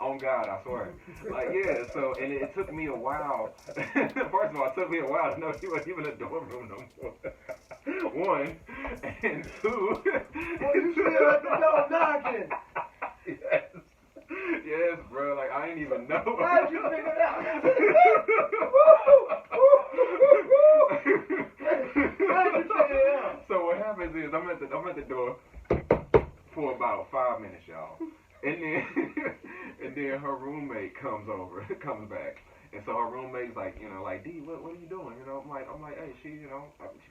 Speaker 2: On God, I swear. Like, yeah, so, and it took me a while. First of all, it took me a while to know she wasn't even in a dorm room no more. One, and two.
Speaker 1: Well, you still at the door knocking.
Speaker 2: Yes, bro, like, I ain't even know.
Speaker 1: How'd you figure it out? How'd you figure it out?
Speaker 2: So what happens is, I'm at the door for about 5 minutes, y'all. And then her roommate comes back. And so her roommate's like, you know, like, D, what are you doing? You know, I'm like, hey, she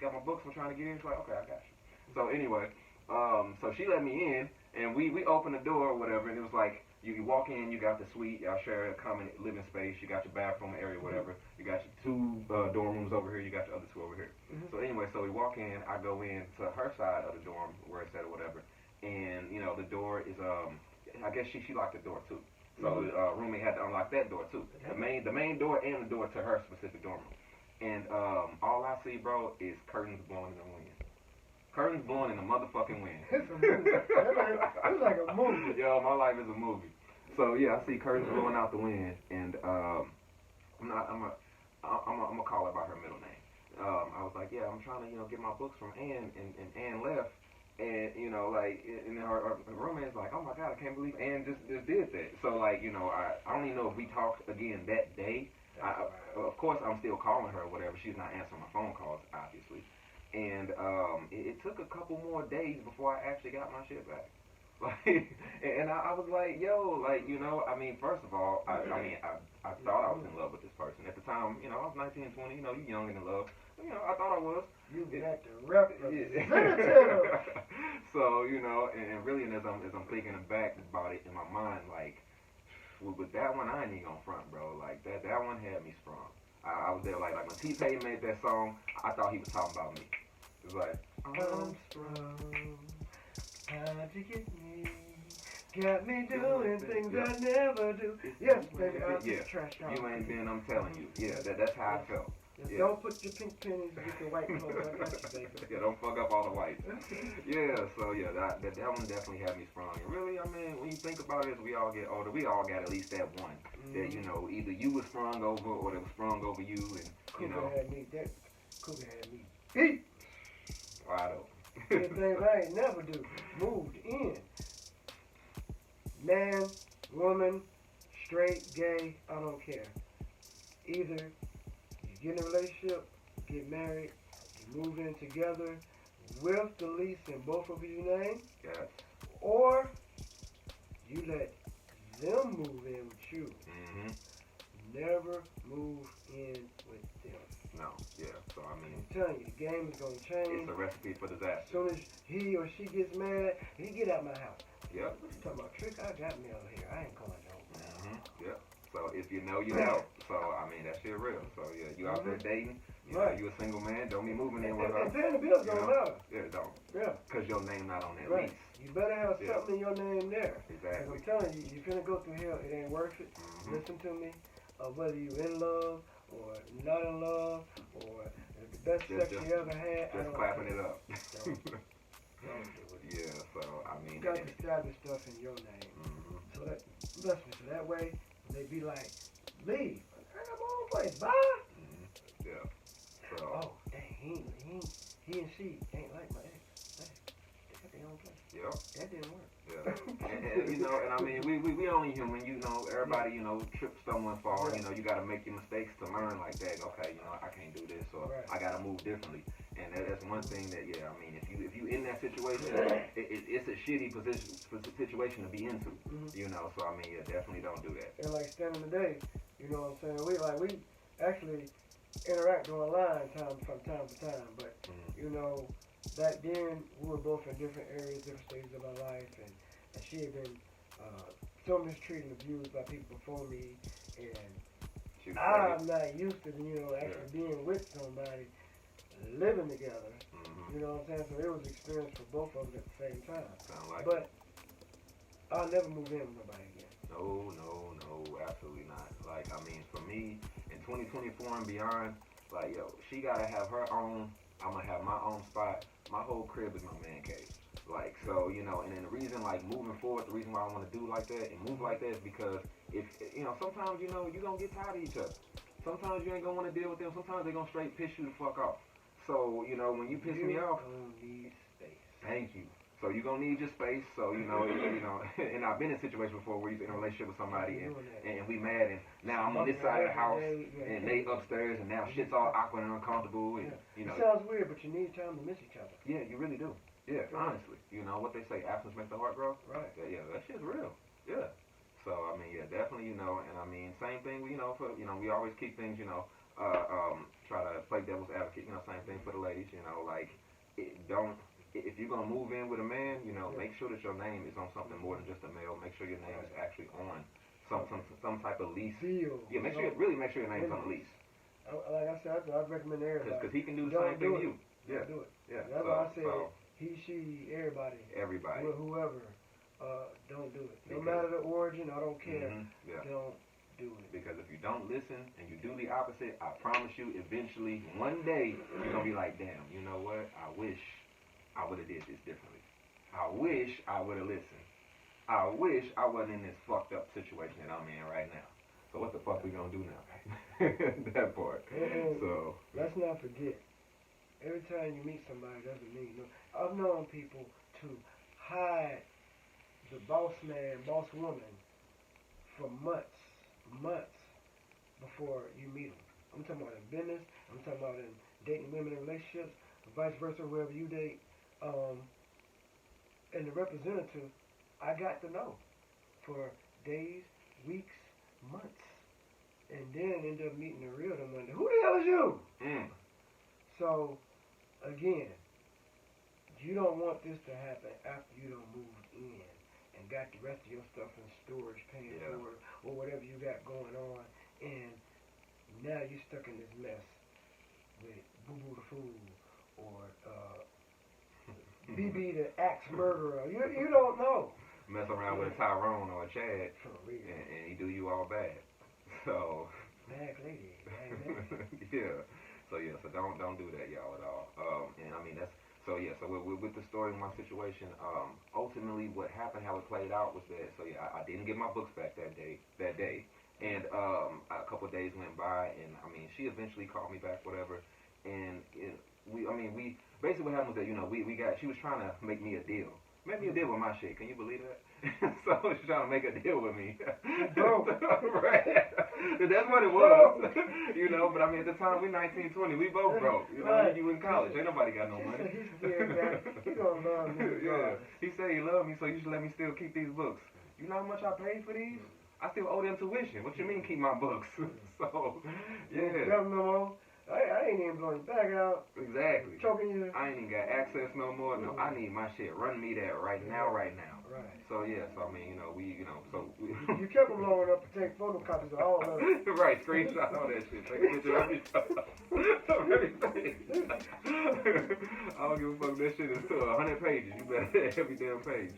Speaker 2: got my books I'm trying to get in. She's like, okay, I got you. So anyway, so she let me in, and we opened the door or whatever, and it was like, you walk in, you got the suite, y'all share a common living space, you got your bathroom area, whatever, you got your two dorm rooms over here, you got your other two over here. So anyway, so we walk in, I go in to her side of the dorm, where it's at or whatever, and, you know, the door is, I guess she locked the door too. So roommate had to unlock that door too. The main door and the door to her specific dorm room. And all I see, bro, is curtains blowing in the wind. Curtains blowing in the motherfucking wind.
Speaker 1: It's a movie. It's like a movie.
Speaker 2: Yo, my life is a movie. So yeah, I see curtains blowing out the wind, and I'm gonna call her by her middle name. I was like, yeah, I'm trying to, you know, get my books from Ann, and Ann left. And, you know, like, and her roommate's like, oh my God, I can't believe Ann just did that. So, like, you know, I don't even know if we talked again that day. Of course, I'm still calling her or whatever. She's not answering my phone calls, obviously. And it took a couple more days before I actually got my shit back. Like, and I was like, yo, like, you know, I mean, first of all, I thought I was in love with this person. At the time, you know, I was 19 and 20, you know, you're young and in love. You know, I thought I was.
Speaker 1: You got the representative.
Speaker 2: So, you know, and really, as I'm thinking back about it in my mind, like, with that one, I ain't even gonna front, bro. Like, that one had me sprung. I was there, like when T-Pain made that song, I thought he was talking about me. It was like, I'm sprung, how'd you get me? Got me doing things I never do. Yes, baby, yeah.
Speaker 1: Trash
Speaker 2: you ain't been, I'm telling you. Yeah, that's how I felt. Yeah.
Speaker 1: Don't put your pink pennies with your white clothes. I got you, baby.
Speaker 2: Yeah, don't fuck up all the whites. Yeah, so yeah, that one definitely had me sprung. And really, I mean, when you think about it, as we all get older, we all got at least that one that, you know, either you was sprung over or they was sprung over you, and you know.
Speaker 1: Cougar had me beat.
Speaker 2: Wide open.
Speaker 1: Did things I ain't never do. Moved in. Man, woman, straight, gay, I don't care. Either you get in a relationship, get married, you move in together with the lease in both of your name,
Speaker 2: Yes.
Speaker 1: or you let them move in with you.
Speaker 2: Mm-hmm.
Speaker 1: Never move in with them.
Speaker 2: No. Yeah. So I mean,
Speaker 1: I'm telling you, the game is gonna change.
Speaker 2: it's a recipe for disaster.
Speaker 1: As soon as he or she gets mad, he get out my house.
Speaker 2: Yep.
Speaker 1: What you talking about, Trick? I got me over here. I ain't going nowhere.
Speaker 2: Mm-hmm. Yep. So if you know, you know. So I mean, that shit real. So yeah, you out there dating. You know, you a single man. Don't be moving in with her.
Speaker 1: And paying the bills don't matter.
Speaker 2: Yeah, it don't.
Speaker 1: Yeah.
Speaker 2: Cause your name not on that
Speaker 1: Right.
Speaker 2: lease.
Speaker 1: You better have something in your name there.
Speaker 2: Exactly.
Speaker 1: I'm telling you, you finna go through hell. It ain't worth it.
Speaker 2: Mm-hmm.
Speaker 1: Listen to me. Whether you in love or not in love or the best sex you ever had.
Speaker 2: Just clapping it up.
Speaker 1: Don't do it.
Speaker 2: Yeah. So I mean,
Speaker 1: You got to establish stuff in your name.
Speaker 2: Mm-hmm.
Speaker 1: So that, bless me. So that way, they be like, leave. I got my own place. Bye.
Speaker 2: Mm-hmm. Yeah. So.
Speaker 1: Oh, dang, he and she ain't like my ex. Dang, they got their own place.
Speaker 2: Yep.
Speaker 1: That didn't work.
Speaker 2: Yeah. and you know, and I mean, we only human. You know, everybody, you know, trips, stumble and fall. You know, you got to make your mistakes to learn. Like that. Okay, you know, I can't do this, or I got to move differently. And that's one thing that, yeah, I mean, if you in that situation, it's a shitty situation to be into. You know, so I mean, yeah, definitely don't do that.
Speaker 1: And like standing today, you know what I'm saying? We actually interact online from time to time, but you know, back then we were both in different areas, different stages of our life, and she had been so mistreated and abused by people before me, and I'm not used to, you know, actually being with somebody, living together. You know what I'm saying? So it was an experience for both of us at the same time. But I'll never move in with nobody again.
Speaker 2: No, absolutely not. Like, I mean, for me, in 2024 and beyond, like, yo, she gotta have her own, I'm gonna have my own spot. My whole crib is my man cave. Like, so, you know, and then the reason, like, moving forward, the reason why I want to do like that and move like that is because, if, you know, sometimes, you know, you're gonna get tired of each other. Sometimes you ain't gonna want to deal with them. Sometimes they're gonna straight piss you the fuck off. So, you know, when you piss me off,
Speaker 1: need space.
Speaker 2: Thank you. So you're gonna need your space. So you know, and I've been in situations before where you're in a relationship with somebody and we mad, and now I'm on this side of the house and they upstairs, and now shit's all awkward and uncomfortable, and you know.
Speaker 1: It sounds weird, but you need time to miss each other.
Speaker 2: Yeah, you really do. Yeah, honestly, you know what they say, absence makes the heart grow.
Speaker 1: Right.
Speaker 2: Yeah, that shit's real. Yeah. So I mean, yeah, definitely, you know, and I mean, same thing, you know, for, you know, we always keep things, you know, try to play devil's advocate, you know, same thing for the ladies, you know, like, if you're gonna move in with a man, you know, make sure that your name is on something more than just a male. Make sure your name is actually on some type of lease.
Speaker 1: Deal.
Speaker 2: Yeah, make sure your name is on the lease.
Speaker 1: Like I said, I'd recommend everybody.
Speaker 2: Because he can do the same thing to you. Yeah.
Speaker 1: Do it.
Speaker 2: Yeah.
Speaker 1: That's why I said he, she, everybody.
Speaker 2: Everybody.
Speaker 1: Whoever. Don't do it. No matter the origin, I don't care. Don't do it.
Speaker 2: Because if you don't listen and you do the opposite, I promise you, eventually, one day, you're gonna be like, damn, you know what? I wish I would have did this differently. I wish I would have listened. I wish I wasn't in this fucked up situation that I'm in right now. So what the fuck we gonna do now? That part. So
Speaker 1: let's not forget, every time you meet somebody doesn't mean no. I've known people to hide the boss man, boss woman for months before you meet them. I'm talking about in business, I'm talking about in dating women in relationships, vice versa, whoever you date. And the representative, I got to know for days, weeks, months, and then end up meeting the real them one day. Who the hell is you? So, again, you don't want this to happen after you done moved in and got the rest of your stuff in storage, paying for it, or whatever you got going on, and now you're stuck in this mess with Boo Boo the Fool or BB the axe murderer. You don't know.
Speaker 2: Mess around with a Tyrone or a Chad,
Speaker 1: For real.
Speaker 2: and he do you all bad. So
Speaker 1: bad lady.
Speaker 2: yeah. So don't do that, y'all, at all. And I mean so with the story in my situation, ultimately what happened, how it played out was that I didn't get my books back that day, and a couple of days went by, and I mean she eventually called me back, whatever, and we basically what happened was that, she was trying to make me a deal. Make me a deal with my shit. Can you believe that? So she's trying to make a deal with me.
Speaker 1: Bro.
Speaker 2: Right. That's what it was. But I mean, at the time, we 19, 20. We both broke.
Speaker 1: Right.
Speaker 2: You in college. Ain't nobody got no money.
Speaker 1: He gonna love me.
Speaker 2: Yeah. He said he loved me, so you should let me still keep these books. You know how much I paid for these? I still owe them tuition. What you mean keep my books? So, yeah.
Speaker 1: No, I ain't even blowing your back out.
Speaker 2: Exactly.
Speaker 1: Choking you.
Speaker 2: I ain't even got access no more. No, I need my shit. Run me that right now.
Speaker 1: Right.
Speaker 2: So, yeah, so I mean,
Speaker 1: You kept them long enough to take photocopies of all of it.
Speaker 2: Right, screenshot all that shit. Take a picture of everything. I don't give a fuck. That shit is 100 pages. You better have every damn page.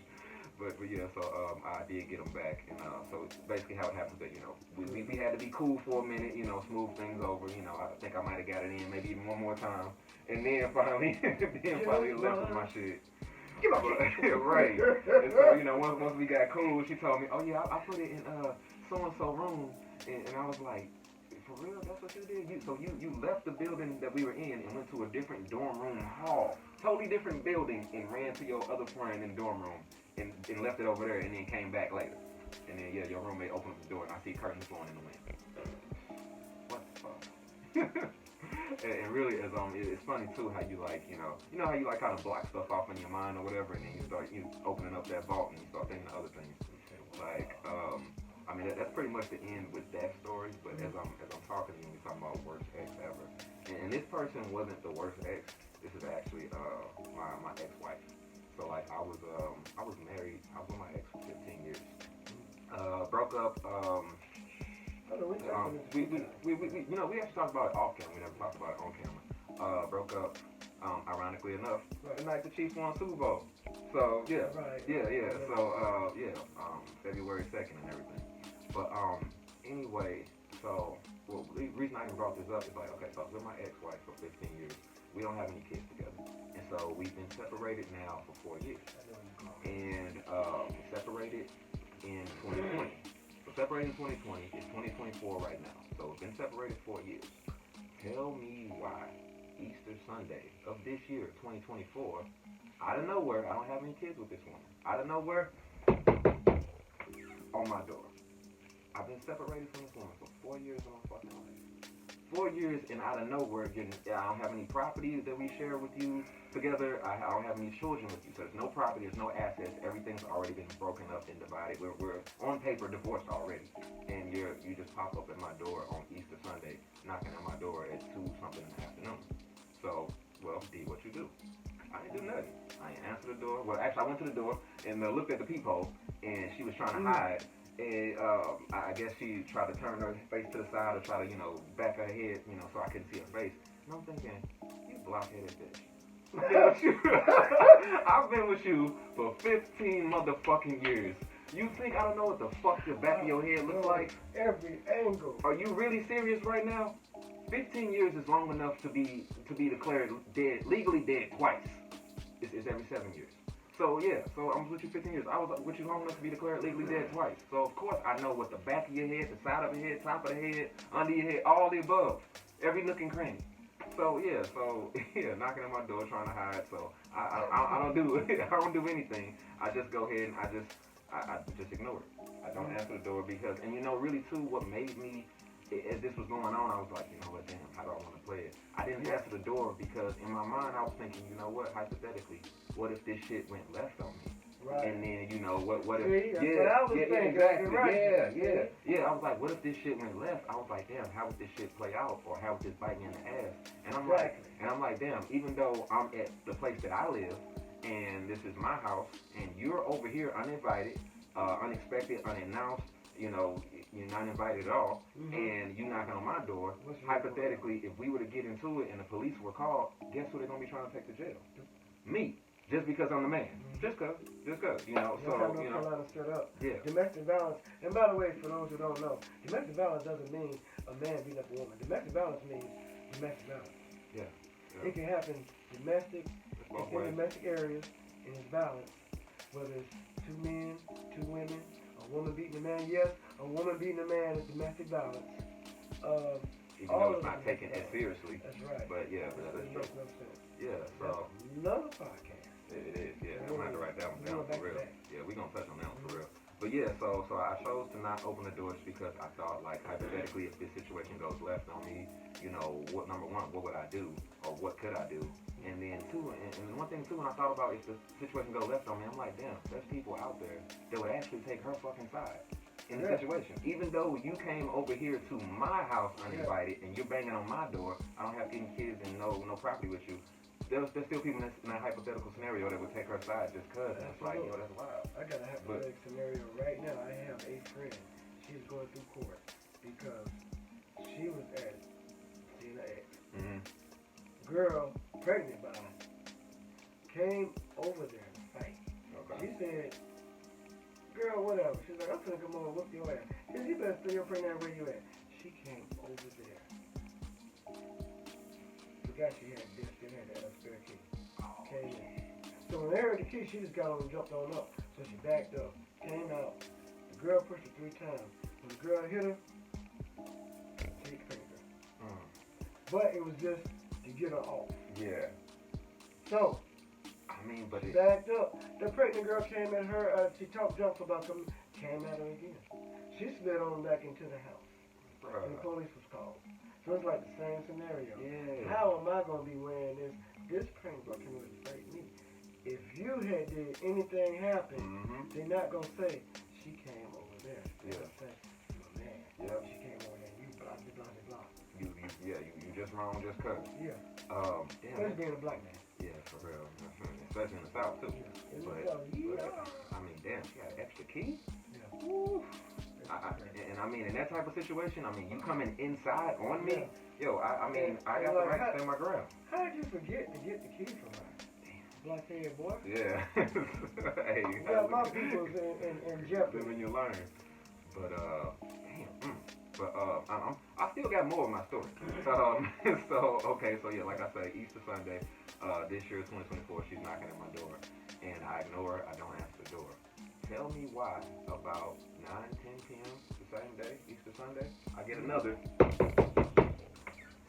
Speaker 2: But yeah, so I did get them back, and so basically how it happens that we had to be cool for a minute, smooth things over. I think I might have got it in maybe even one more time, and then finally left with my shit. Right. And so once we got cool, she told me, oh yeah, I put it in so and so room, and I was like, for real, that's what you did? So you left the building that we were in and went to a different dorm room hall, totally different building, and ran to your other friend in the dorm room. And left it over there, and then came back later. And then, yeah, your roommate opened up the door, and I see curtains blowing in the wind. What the fuck? and really, it's funny, too, how you, how you, kind of block stuff off in your mind or whatever, and then you start opening up that vault, and you start thinking of other things. That's pretty much the end with that story, but as I'm talking to you, we're talking about worst ex ever. And this person wasn't the worst ex. This is actually my ex-wife. So I was married. I was with my ex for 15 years. Broke up. We actually talked about it off camera. We never talked about it on camera. Broke up. Ironically enough, the night the Chiefs won Super Bowl. So yeah,
Speaker 1: right.
Speaker 2: yeah. So February 2nd and everything. But anyway, so the reason I even brought this up is okay, so I was with my ex-wife for 15 years. We don't have any kids together. And so we've been separated now for 4 years. And separated in 2020. So separated in 2020. It's 2024 right now. So we've been separated 4 years. Tell me why Easter Sunday of this year, 2024, out of nowhere, I don't have any kids with this woman. Out of nowhere, on my door. I've been separated from this woman for 4 years of my fucking life. 4 years, and out of nowhere, I don't have any property that we share with you together. I don't have any children with you. So there's no property, there's no assets. Everything's already been broken up and divided. We're on paper divorced already. And you just pop up at my door on Easter Sunday, knocking at my door at 2-something in the afternoon. So, well, D, what you do? I didn't do nothing. I didn't answer the door. Well, actually, I went to the door and looked at the peephole, and she was trying to hide. And I guess she tried to turn her face to the side or try to, back her head, so I couldn't see her face. And I'm thinking, you blockheaded bitch. I've been with you for 15 motherfucking years. You think I don't know what the fuck the back of your head looks like?
Speaker 1: Every angle.
Speaker 2: Are you really serious right now? 15 years is long enough to be declared dead, legally dead twice. It's every 7 years. So yeah, so I was with you 15 years. I was with you long enough to be declared legally dead twice. So of course I know what the back of your head, the side of your head, top of the head, under your head, all the above, every nook and cranny. So yeah, knocking at my door trying to hide. So I don't do anything. I just go ahead and I just ignore it. I don't answer the door because, and really too, what made me, as this was going on, I was like, what, damn, how do I want to play it? I didn't answer the door because in my mind I was thinking, hypothetically, what if this shit went left on me?
Speaker 1: Right.
Speaker 2: And then, what if...
Speaker 1: See, exactly.
Speaker 2: Right. Yeah, I was like, what if this shit went left? I was like, damn, how would this shit play out? Or how would this bite me in the ass? And I'm like, damn, even though I'm at the place that I live, and this is my house, and you're over here uninvited, unexpected, unannounced, you're not invited at all, and you knocking on my door, hypothetically, if we were to get into it and the police were called, guess who they're going to be trying to take to jail? Me. Just because I'm the man. Just cause,
Speaker 1: Carolina straight up.
Speaker 2: Yeah.
Speaker 1: Domestic violence, and by the way, for those who don't know, domestic violence doesn't mean a man beating up a woman. Domestic violence means domestic violence.
Speaker 2: Yeah.
Speaker 1: It can happen domestic, in domestic areas, and it's violence. Whether it's 2 men, 2 women, a woman beating a man, yes, a woman beating a man is domestic violence.
Speaker 2: even though it's not taken as seriously.
Speaker 1: That's right.
Speaker 2: But yeah,
Speaker 1: that
Speaker 2: that's
Speaker 1: makes
Speaker 2: true.
Speaker 1: no sense.
Speaker 2: Yeah, so.
Speaker 1: Another podcast.
Speaker 2: It is, yeah. I'm gonna have to write that one down for real. Yeah, we're gonna touch on that one for real. But yeah, so I chose to not open the doors because I thought, like, hypothetically, if this situation goes left on me, you know, number one, what would I do, or what could I do? And then two, and one thing too, when I thought about if the situation goes left on me, I'm like, damn, there's people out there that would actually take her fucking side in the situation. Even though you came over here to my house uninvited and you're banging on my door, I don't have any kids and no property with you. There's still people in that hypothetical scenario that would take her side just cause. And it's like, yo, that's wild.
Speaker 1: I got a hypothetical scenario right now. I have a friend. She's going through court because she was at seeing her ex. Girl, pregnant by, came over there to fight. Okay. She said, girl, whatever. She's like, I'm finna come over and whoop your ass. She said, you better stay your pregnant where you at. She came over there. Forgot she had this, she had that spare key. Came in. So when they heard the key, she just got on and jumped on up. So she backed up, came out. The girl pushed her 3 times. When the girl hit her, she cranked her. But it was just to get her off.
Speaker 2: Yeah.
Speaker 1: So,
Speaker 2: I mean, but
Speaker 1: she backed up. The pregnant girl came at her, she talked junk about them, came at her again. She slid on back into the house. Bruh. And the police was called. So it's like the same scenario.
Speaker 2: Yeah.
Speaker 1: How am I going to be wearing this? This pregnant girl came over to fight me. If you had did anything happen, they're not going to say, she came over there. They're going to say, you're mad. Yep. She came over there, you blah, blah, blah, blah.
Speaker 2: You just wrong just cause.
Speaker 1: Yeah.
Speaker 2: Damn.
Speaker 1: Especially being a black man.
Speaker 2: Yeah, for real. Especially in the South, too.
Speaker 1: Yeah.
Speaker 2: But, I mean, damn, she got an extra key?
Speaker 1: Yeah.
Speaker 2: Woo. And I mean, in that type of situation, I mean, you coming inside on me?
Speaker 1: Yeah.
Speaker 2: Yo, I mean, I got the right to stand my ground.
Speaker 1: How did you forget to get the key from her? Black-haired boy?
Speaker 2: Yeah. Hey,
Speaker 1: you got my people's in jeopardy.
Speaker 2: Live and you learn. But, damn. But I still got more of my story. So, okay, so yeah, like I say, Easter Sunday, this year, 2024, she's knocking at my door. And I ignore her, I don't answer the door. Tell me why about 9, 10 p.m. the same day, Easter Sunday, I get another.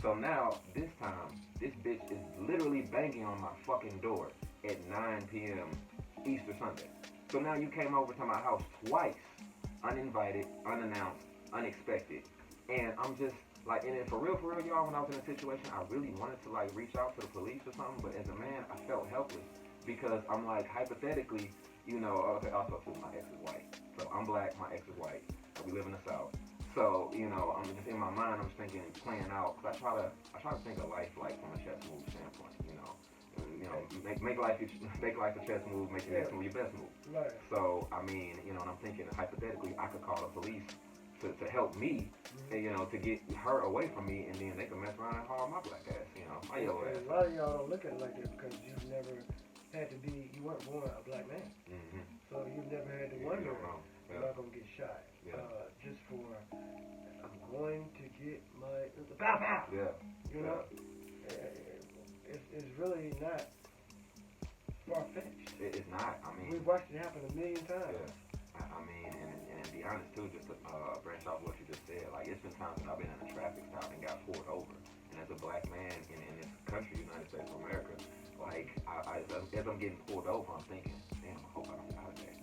Speaker 2: So now, this time, this bitch is literally banging on my fucking door at 9 p.m. Easter Sunday. So now you came over to my house twice, uninvited, unannounced, unexpected. And I'm just, like, and then for real, y'all, when I was in a situation, I really wanted to, like, reach out to the police or something, but as a man, I felt helpless. Because I'm like, hypothetically, you know, okay, also too, my ex is white. So I'm black, my ex is white. We live in the South. So, you know, I'm just in my mind, I'm just thinking, playing out, because I try to think of life like from a chess move standpoint, you know, make life a chess move, make your next move your best move.
Speaker 1: Right.
Speaker 2: So, I mean, you know, and I'm thinking hypothetically, I could call the police to help me, and, you know, to get her away from me, and then they can mess around and harm my black ass, you know, my yellow ass.
Speaker 1: A lot of y'all don't look at it like this because you've never had to be, you weren't born a black man. So you've never had to wonder if I'm going to get shot. Just for, I'm going to get my, pow, pow.
Speaker 2: Yeah.
Speaker 1: You know? It's really not far-fetched.
Speaker 2: It's not, I mean.
Speaker 1: We've watched it happen a million times.
Speaker 2: Yeah. I mean, and to be honest too, just to branch off what you just said, like it's been times when I've been in a traffic stop and got pulled over. And as a black man in this country, United States of America, like, as I'm getting pulled over, I'm thinking, damn, I hope I don't die today.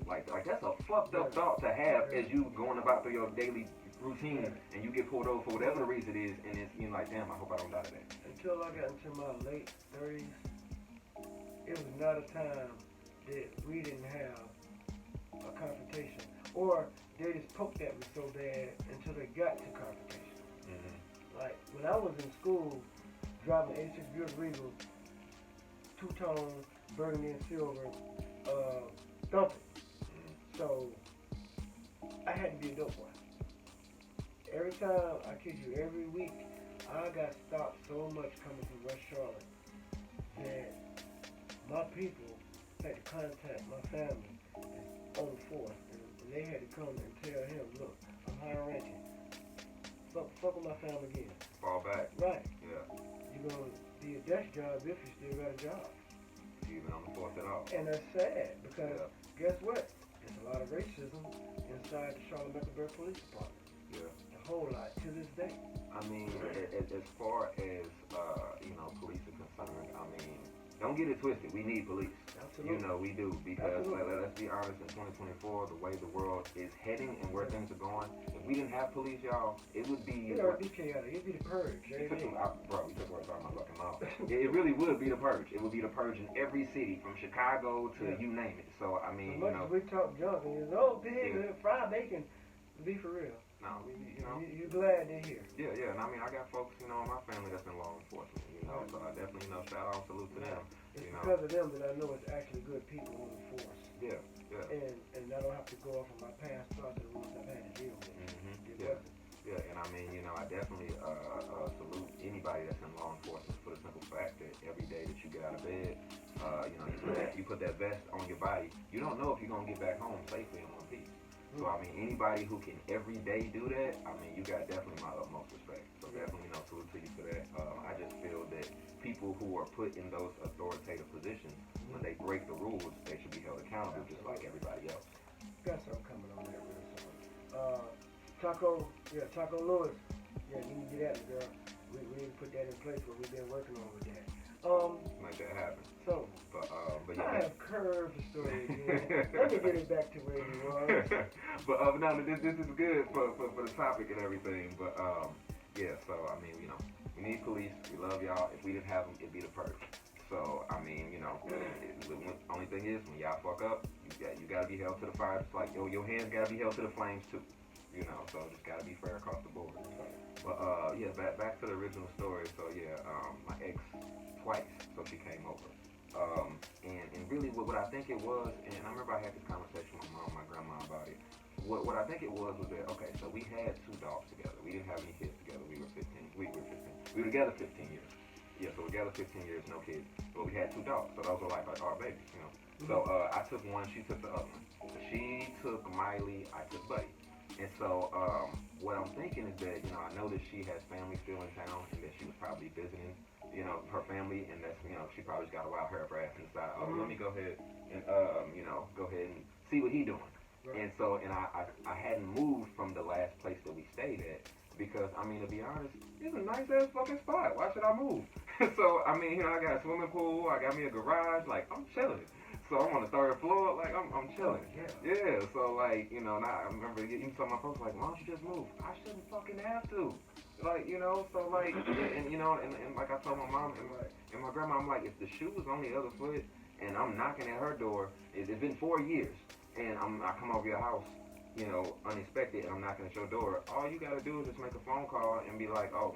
Speaker 2: Like that's a fucked up thought to have as you going about through your daily routine and you get pulled over for whatever the reason it is, and it's, you're like, damn, I hope I don't die today.
Speaker 1: Until I got into my late 30s, it was not a time that we didn't have a confrontation. Or they just poked at me so bad until they got to confrontation. Like, when I was in school, driving an 86 Buick Regal, two-tone, burgundy and silver, dumping. So, I had to be a dope boy. Every time, I kid you, every week, I got stopped so much coming from West Charlotte that my people had to contact my family on the 4th, and they had to come and tell him, look, I'm high ranking. Fuck with my family again.
Speaker 2: Fall back.
Speaker 1: Right.
Speaker 2: Yeah.
Speaker 1: You're going to be a desk job if you still got a job.
Speaker 2: Even on the 4th at all.
Speaker 1: And that's sad, because guess what? There's a lot of racism inside the Charlotte Mecklenburg Police Department.
Speaker 2: Yeah.
Speaker 1: The whole lot to this day.
Speaker 2: I mean, as far as police are concerned, I mean, don't get it twisted. We need police.
Speaker 1: Absolutely.
Speaker 2: You know, we do, because let's be honest. In 2024, the way the world is heading and where things are going, if we didn't have police, y'all, it would be.
Speaker 1: It'd be chaotic. It'd be the purge.
Speaker 2: You took words out of my fucking mouth. It really would be the purge. It would be the purge in every city, from Chicago to you name it. So I mean,
Speaker 1: as much as we talk junk, and pig, fried bacon. Be for real.
Speaker 2: No,
Speaker 1: you glad they're here.
Speaker 2: Yeah, and I mean, I got folks, in my family that's in law enforcement, so I definitely, shout out, salute to them.
Speaker 1: It's because of them that I know it's actually good people on the force.
Speaker 2: Yeah.
Speaker 1: And I don't have to go off of my past thoughts of the ones I've had to deal with.
Speaker 2: Yeah, and I mean, I definitely salute anybody that's in law enforcement for the simple fact that every day that you get out of bed, you put that vest on your body, you don't know if you're going to get back home safely in one piece. So, I mean, anybody who can every day do that, I mean, you got definitely my utmost respect. So, definitely, salute to you for that. I just feel that people who are put in those authoritative positions, when they break the rules, they should be held accountable just like everybody else.
Speaker 1: Got something coming on that real soon. Taco Lewis. Yeah, you need to get at it, girl. We need to put that in place, what we've been working on with that.
Speaker 2: Make that happen.
Speaker 1: So,
Speaker 2: but yeah,
Speaker 1: I have curved the story again. Let me get it back to where you was.
Speaker 2: But no, this is good for the topic and everything. But so I mean, we need police. We love y'all. If we didn't have them, it'd be the purge. So I mean, the only thing is, when y'all fuck up, you gotta be held to the fire. It's like your hands gotta be held to the flames too. So just gotta be fair across the board. But back to the original story. So my ex twice, so she came over. And really what I think it was, and I remember I had this conversation with my mom, my grandma about it. What I think it was that, okay, so we had 2 dogs together. We didn't have any kids together. We were 15. We were together 15 years. Yeah, so we were together 15 years, no kids. But we had 2 dogs, so those were like our babies, So I took one, she took the other one. She took Miley, I took Buddy. And so what I'm thinking is that, I know that she has family still in town and that she was probably visiting, her family, and that's, she probably just got a wild hair up her ass and decided, let me go ahead and, go ahead and see what he doing. Right. And so, I hadn't moved from the last place that we stayed at because, I mean, to be honest, it's a nice ass fucking spot. Why should I move? So, I mean, I got a swimming pool, I got me a garage, like, I'm chilling. So I'm on the 3rd floor, like, I'm chilling. Yeah, so, like, and I remember even some of my folks like, why don't you just move? I shouldn't fucking have to. Like, so, like, and like I told my mom and my grandma, I'm like, if the shoe was on the other foot and I'm knocking at her door, it's been 4 years, and I come over your house, unexpected, and I'm knocking at your door, all you gotta do is just make a phone call and be like, oh,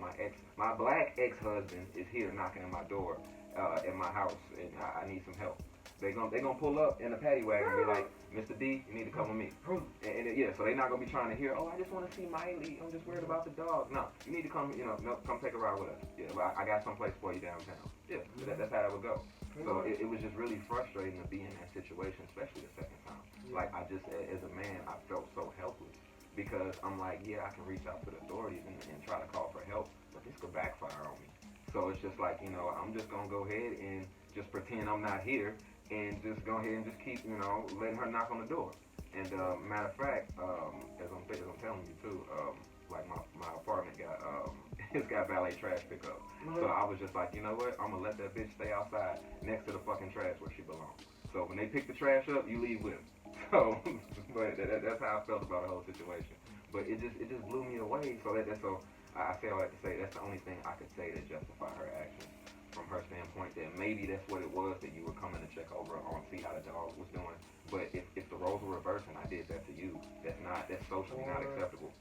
Speaker 2: my black ex-husband is here knocking at my door at my house, and I need some help. They gonna pull up in the paddy wagon and be like, Mr. D, you need to come with me. And so they're not gonna be trying to hear, oh, I just want to see Miley. I'm just worried about the dog. No, you need to come, come take a ride with us. Yeah, I got someplace for you downtown. Yeah, so that's how that would go. So it was just really frustrating to be in that situation, especially the second time. Like, I just, as a man, I felt so helpless because I'm like, yeah, I can reach out to the authorities and try to call for help, but this could backfire on me. So it's just like, I'm just gonna go ahead and just pretend I'm not here. And just go ahead and just keep, letting her knock on the door. And matter of fact, as I'm telling you too, like my apartment it's got valet trash pickup. So I was just like, you know what? I'm gonna let that bitch stay outside next to the fucking trash where she belongs. So when they pick the trash up, you leave with them. So, but that's how I felt about the whole situation. But it just blew me away. So I say all that to say that's the only thing I could say to justify her actions. From her standpoint, that maybe that's what it was, that you were coming to check over on, see how the dog was doing. But if the roles were reversed and I did that to you, that's socially not acceptable.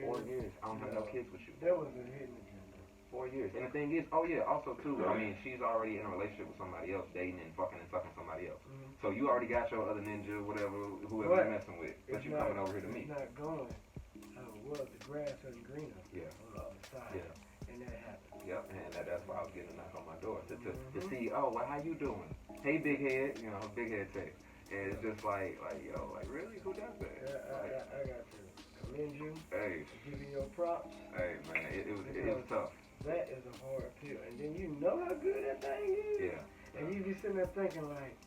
Speaker 2: 4 years. I don't have no kids with you.
Speaker 1: That was a hidden agenda.
Speaker 2: 4 years. And the thing is, also too, I mean, she's already in a relationship with somebody else, dating and fucking and sucking somebody else. So you already got your other ninja, whoever you're messing with. But you coming over here to me.
Speaker 1: It's not going how it was. The grass wasn't greener on the other side. Yeah. And that happened. Yep, and that's why I was getting a knock on my door to see, oh, well, how you doing? Hey, big head, big head text. And it's just like, really? Who does that? I got to commend you.
Speaker 2: Hey.
Speaker 1: Give you your props.
Speaker 2: Hey, man, it was tough.
Speaker 1: That is a hard pill. And then you know how good that thing is.
Speaker 2: Yeah.
Speaker 1: And you be sitting there thinking like,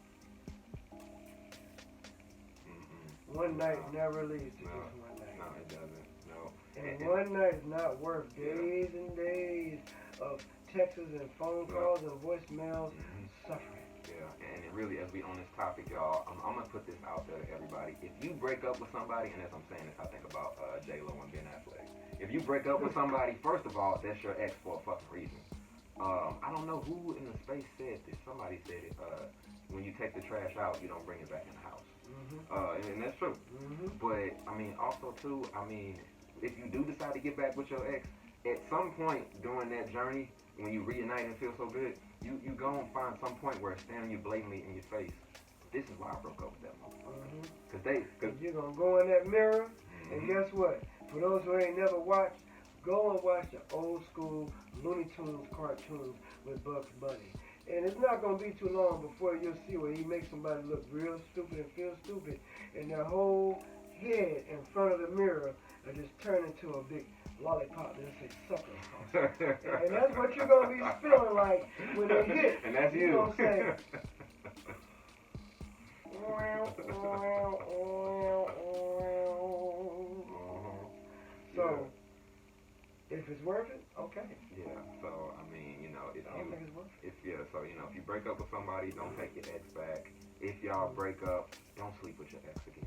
Speaker 1: one night never leads to just one night.
Speaker 2: No, it doesn't. No.
Speaker 1: And one night is not worth days and days of texts and phone calls and voicemails suffering.
Speaker 2: Yeah, and it really, as we on this topic, y'all, I'm gonna put this out there to everybody. If you break up with somebody, and as I'm saying this, I think about J-Lo and Ben Affleck. If you break up with somebody, first of all, that's your ex for a fucking reason. I don't know who in the space said this. Somebody said it. When you take the trash out, you don't bring it back in the house. And that's true. But I mean, also too, I mean, if you do decide to get back with your ex, at some point during that journey, when you reunite and feel so good, you go and find some point where it's staring you blatantly in your face. This is why I broke up with that motherfucker. Cause
Speaker 1: you're gonna go in that mirror, and guess what? For those who ain't never watched, go and watch the old school Looney Tunes cartoons with Bugs Bunny. And it's not going to be too long before you'll see where he makes somebody look real stupid and feel stupid. And their whole head in front of the mirror will just turn into a big lollipop and say, sucker. And that's what you're going to be feeling like when they hit.
Speaker 2: And that's
Speaker 1: you're
Speaker 2: you.
Speaker 1: going to say, so, if it's worth it, okay.
Speaker 2: Yeah, so, I mean, you know,
Speaker 1: I don't think it's worth it.
Speaker 2: So, you know, if you break up with somebody, don't take your ex back. If y'all break up, don't sleep with your ex again.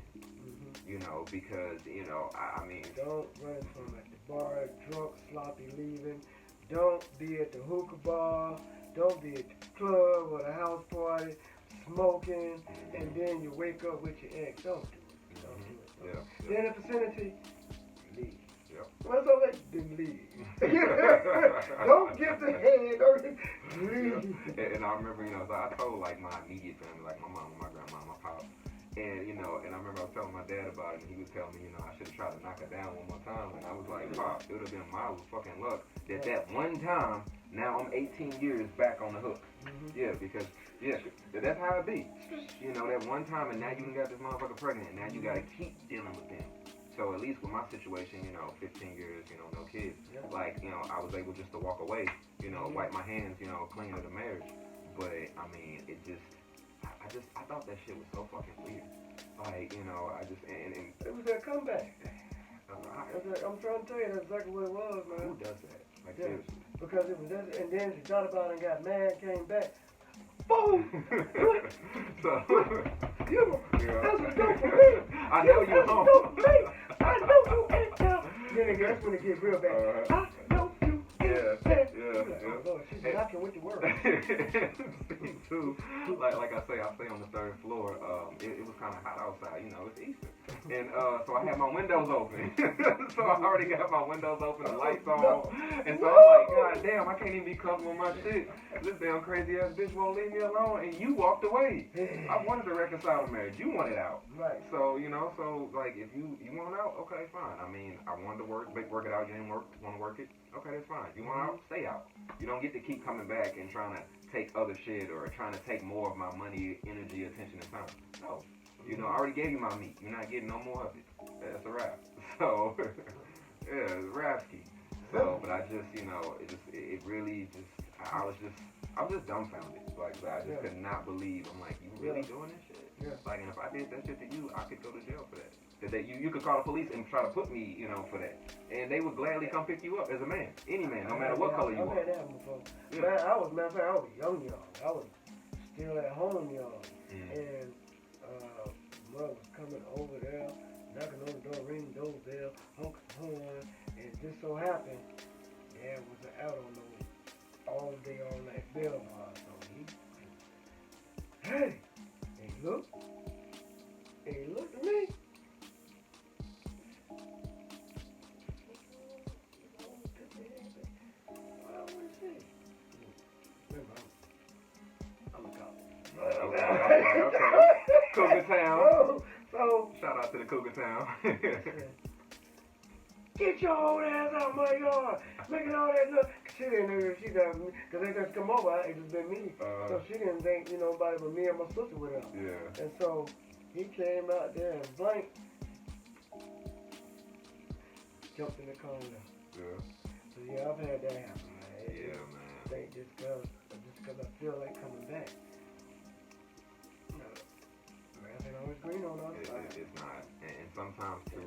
Speaker 2: You know, because, you know, I mean.
Speaker 1: Don't run from at the bar, drunk, sloppy, leaving. Don't be at the hookah bar. Don't be at the club or the house party, smoking, and then you wake up with your ex. Don't do it. Don't do it.
Speaker 2: Yeah.
Speaker 1: Then in the vicinity, leave.
Speaker 2: Yep.
Speaker 1: What's all that? Then leave. Don't get the head. Don't leave.
Speaker 2: And I remember, you know, so I told like my immediate family, like my mom, my grandma, my pop, and you know, and I remember I was telling my dad about it, and he was telling me, you know, I should have tried to knock her down one more time, and I was like, Pop, it would have been my fucking luck that one time. Now I'm 18 years back on the hook. Yeah, because that's how it be. You know, that one time, and now you got this motherfucker pregnant, and now you gotta keep dealing with them. So at least with my situation, you know, 15 years, you know, no kids. Like, you know, I was able just to walk away, you know, wipe my hands, you know, clean of the marriage. But I mean, it just, I thought that shit was so fucking weird. Like, you know, I just and
Speaker 1: it was that comeback. I'm trying to tell you, that's exactly what it was, man.
Speaker 2: Who does that? Like, seriously.
Speaker 1: Because it was that, and then she thought about it and got mad, came back. Boom!
Speaker 2: So,
Speaker 1: that's what's dope for me.
Speaker 2: I know you home.
Speaker 1: I know you ain't down. Then that's when it gets real bad. I know you ain't down. Oh, Lord, she's knocking with the word.
Speaker 2: Me too. Like I say on the third floor. It was kind of hot outside. You know, it's Easter. And so I had my windows open. So I already got my windows open, the lights on. And so I'm like, God damn, I can't even be comfortable with my shit. This damn crazy ass bitch won't leave me alone. And you walked away. I wanted to reconcile the marriage. You wanted out.
Speaker 1: Right.
Speaker 2: So, you know, like if you want out, okay, fine. I mean, I wanted to work it out. You didn't want to work it. Okay, that's fine. You want out, stay out. You don't get to keep coming back and trying to take other shit or trying to take more of my money, energy, attention, and time. No. You know, I already gave you my meat. You're not getting no more of it. That's a wrap. So, yeah, it's Rapsky. So, but I just, you know, it really just, I was just dumbfounded. Like, I just could not believe. I'm like, you really doing this shit?
Speaker 1: Yeah.
Speaker 2: Like, and if I did that shit to you, I could go to jail for that. That you could call the police and try to put me, you know, for that. And they would gladly come pick you up as a man. Any man, no matter what color you are.
Speaker 1: I've had that before. Yeah. Man, I was young, y'all. I was still at home, y'all. And mother was coming over there, knocking on the door, ringing the doorbell, honking the horn, and it just so happened, Dad was out on those all day, all night bail bars. So hey, and he looked at me.
Speaker 2: Okay. Cougar Town.
Speaker 1: So
Speaker 2: shout out to the Cougar Town.
Speaker 1: Get your old ass out of my yard. Making all that look. She didn't know she got me. Because they just come over. It just been me. So she didn't think, nobody but me and my sister with her.
Speaker 2: Yeah.
Speaker 1: And so he came out there and blanked. Jumped in the corner.
Speaker 2: Yeah.
Speaker 1: So yeah, I've had that happen, man.
Speaker 2: Yeah, man.
Speaker 1: I think just because I feel like coming back. Grass ain't always green on the other side.
Speaker 2: It's not. And sometimes too,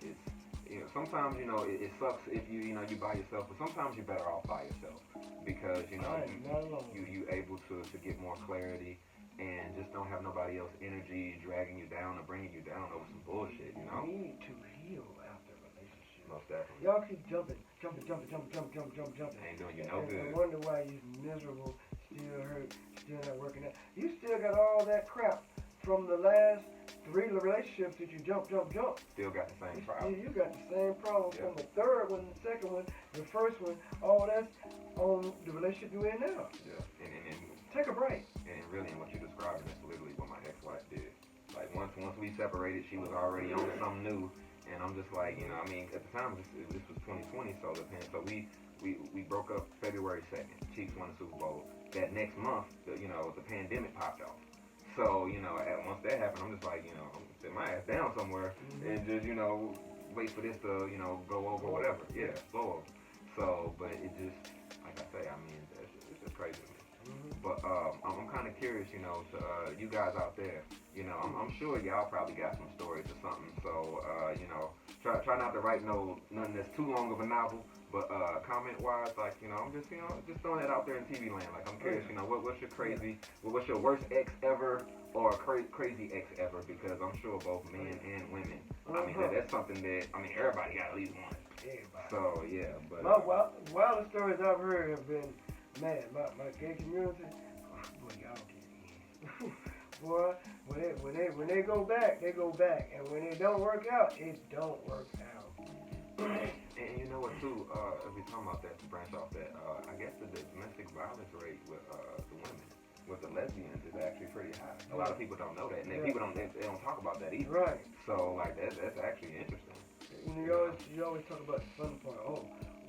Speaker 2: it's, sometimes, you know, it sucks if you know, you by yourself, but sometimes you're better off by yourself because, you know, you able to get more clarity and just don't have nobody else energy dragging you down or bringing you down over some bullshit, you know?
Speaker 1: You need to heal after a relationship.
Speaker 2: Most definitely.
Speaker 1: Y'all keep jumping.
Speaker 2: Ain't doing you no good.
Speaker 1: I wonder why you're miserable, still hurt, still not working out. You still got all that crap from the last 3 relationships that you jump.
Speaker 2: Still got the same problem.
Speaker 1: You got the same problem from the third one, the second one, the first one. All that's on the relationship you're in now.
Speaker 2: Yeah. And
Speaker 1: take a break.
Speaker 2: And really, what you're describing is literally what my ex-wife did. Like once we separated, she was already on something new, and I'm just like, you know, I mean, at the time this was 2020, so we broke up February 2nd. Chiefs won the Super Bowl. That next month, the pandemic popped off. So, you know, once that happened, I'm just like, you know, I'm gonna sit my ass down somewhere and just, you know, wait for this to, you know, go over, whatever. Yeah, blow over. So, but it just, like I say, I mean, it's just crazy to me. But I'm kind of curious, you know, to you guys out there, you know, I'm sure y'all probably got some stories or something. So, you know, try not to write nothing that's too long of a novel. But comment-wise, like, you know, I'm just, you know, just throwing it out there in TV land. Like, I'm curious, you know, what's your worst ex ever or crazy ex ever? Because I'm sure both men and women. I mean, that's something that, I mean, everybody got at least one.
Speaker 1: Everybody.
Speaker 2: So yeah, but
Speaker 1: my wildest stories I've heard have been, man, my gay community. Oh, boy, y'all get in. Boy, when they go back, they go back, and when it don't work out, it don't work out.
Speaker 2: And you know what too, if we talking about that, to branch off that, I guess the domestic violence rate with the women, with the lesbians, is actually pretty high. A lot of people don't know that, and people don't talk about that either.
Speaker 1: Right.
Speaker 2: So like that's actually interesting.
Speaker 1: You always talk about the fun part. Oh,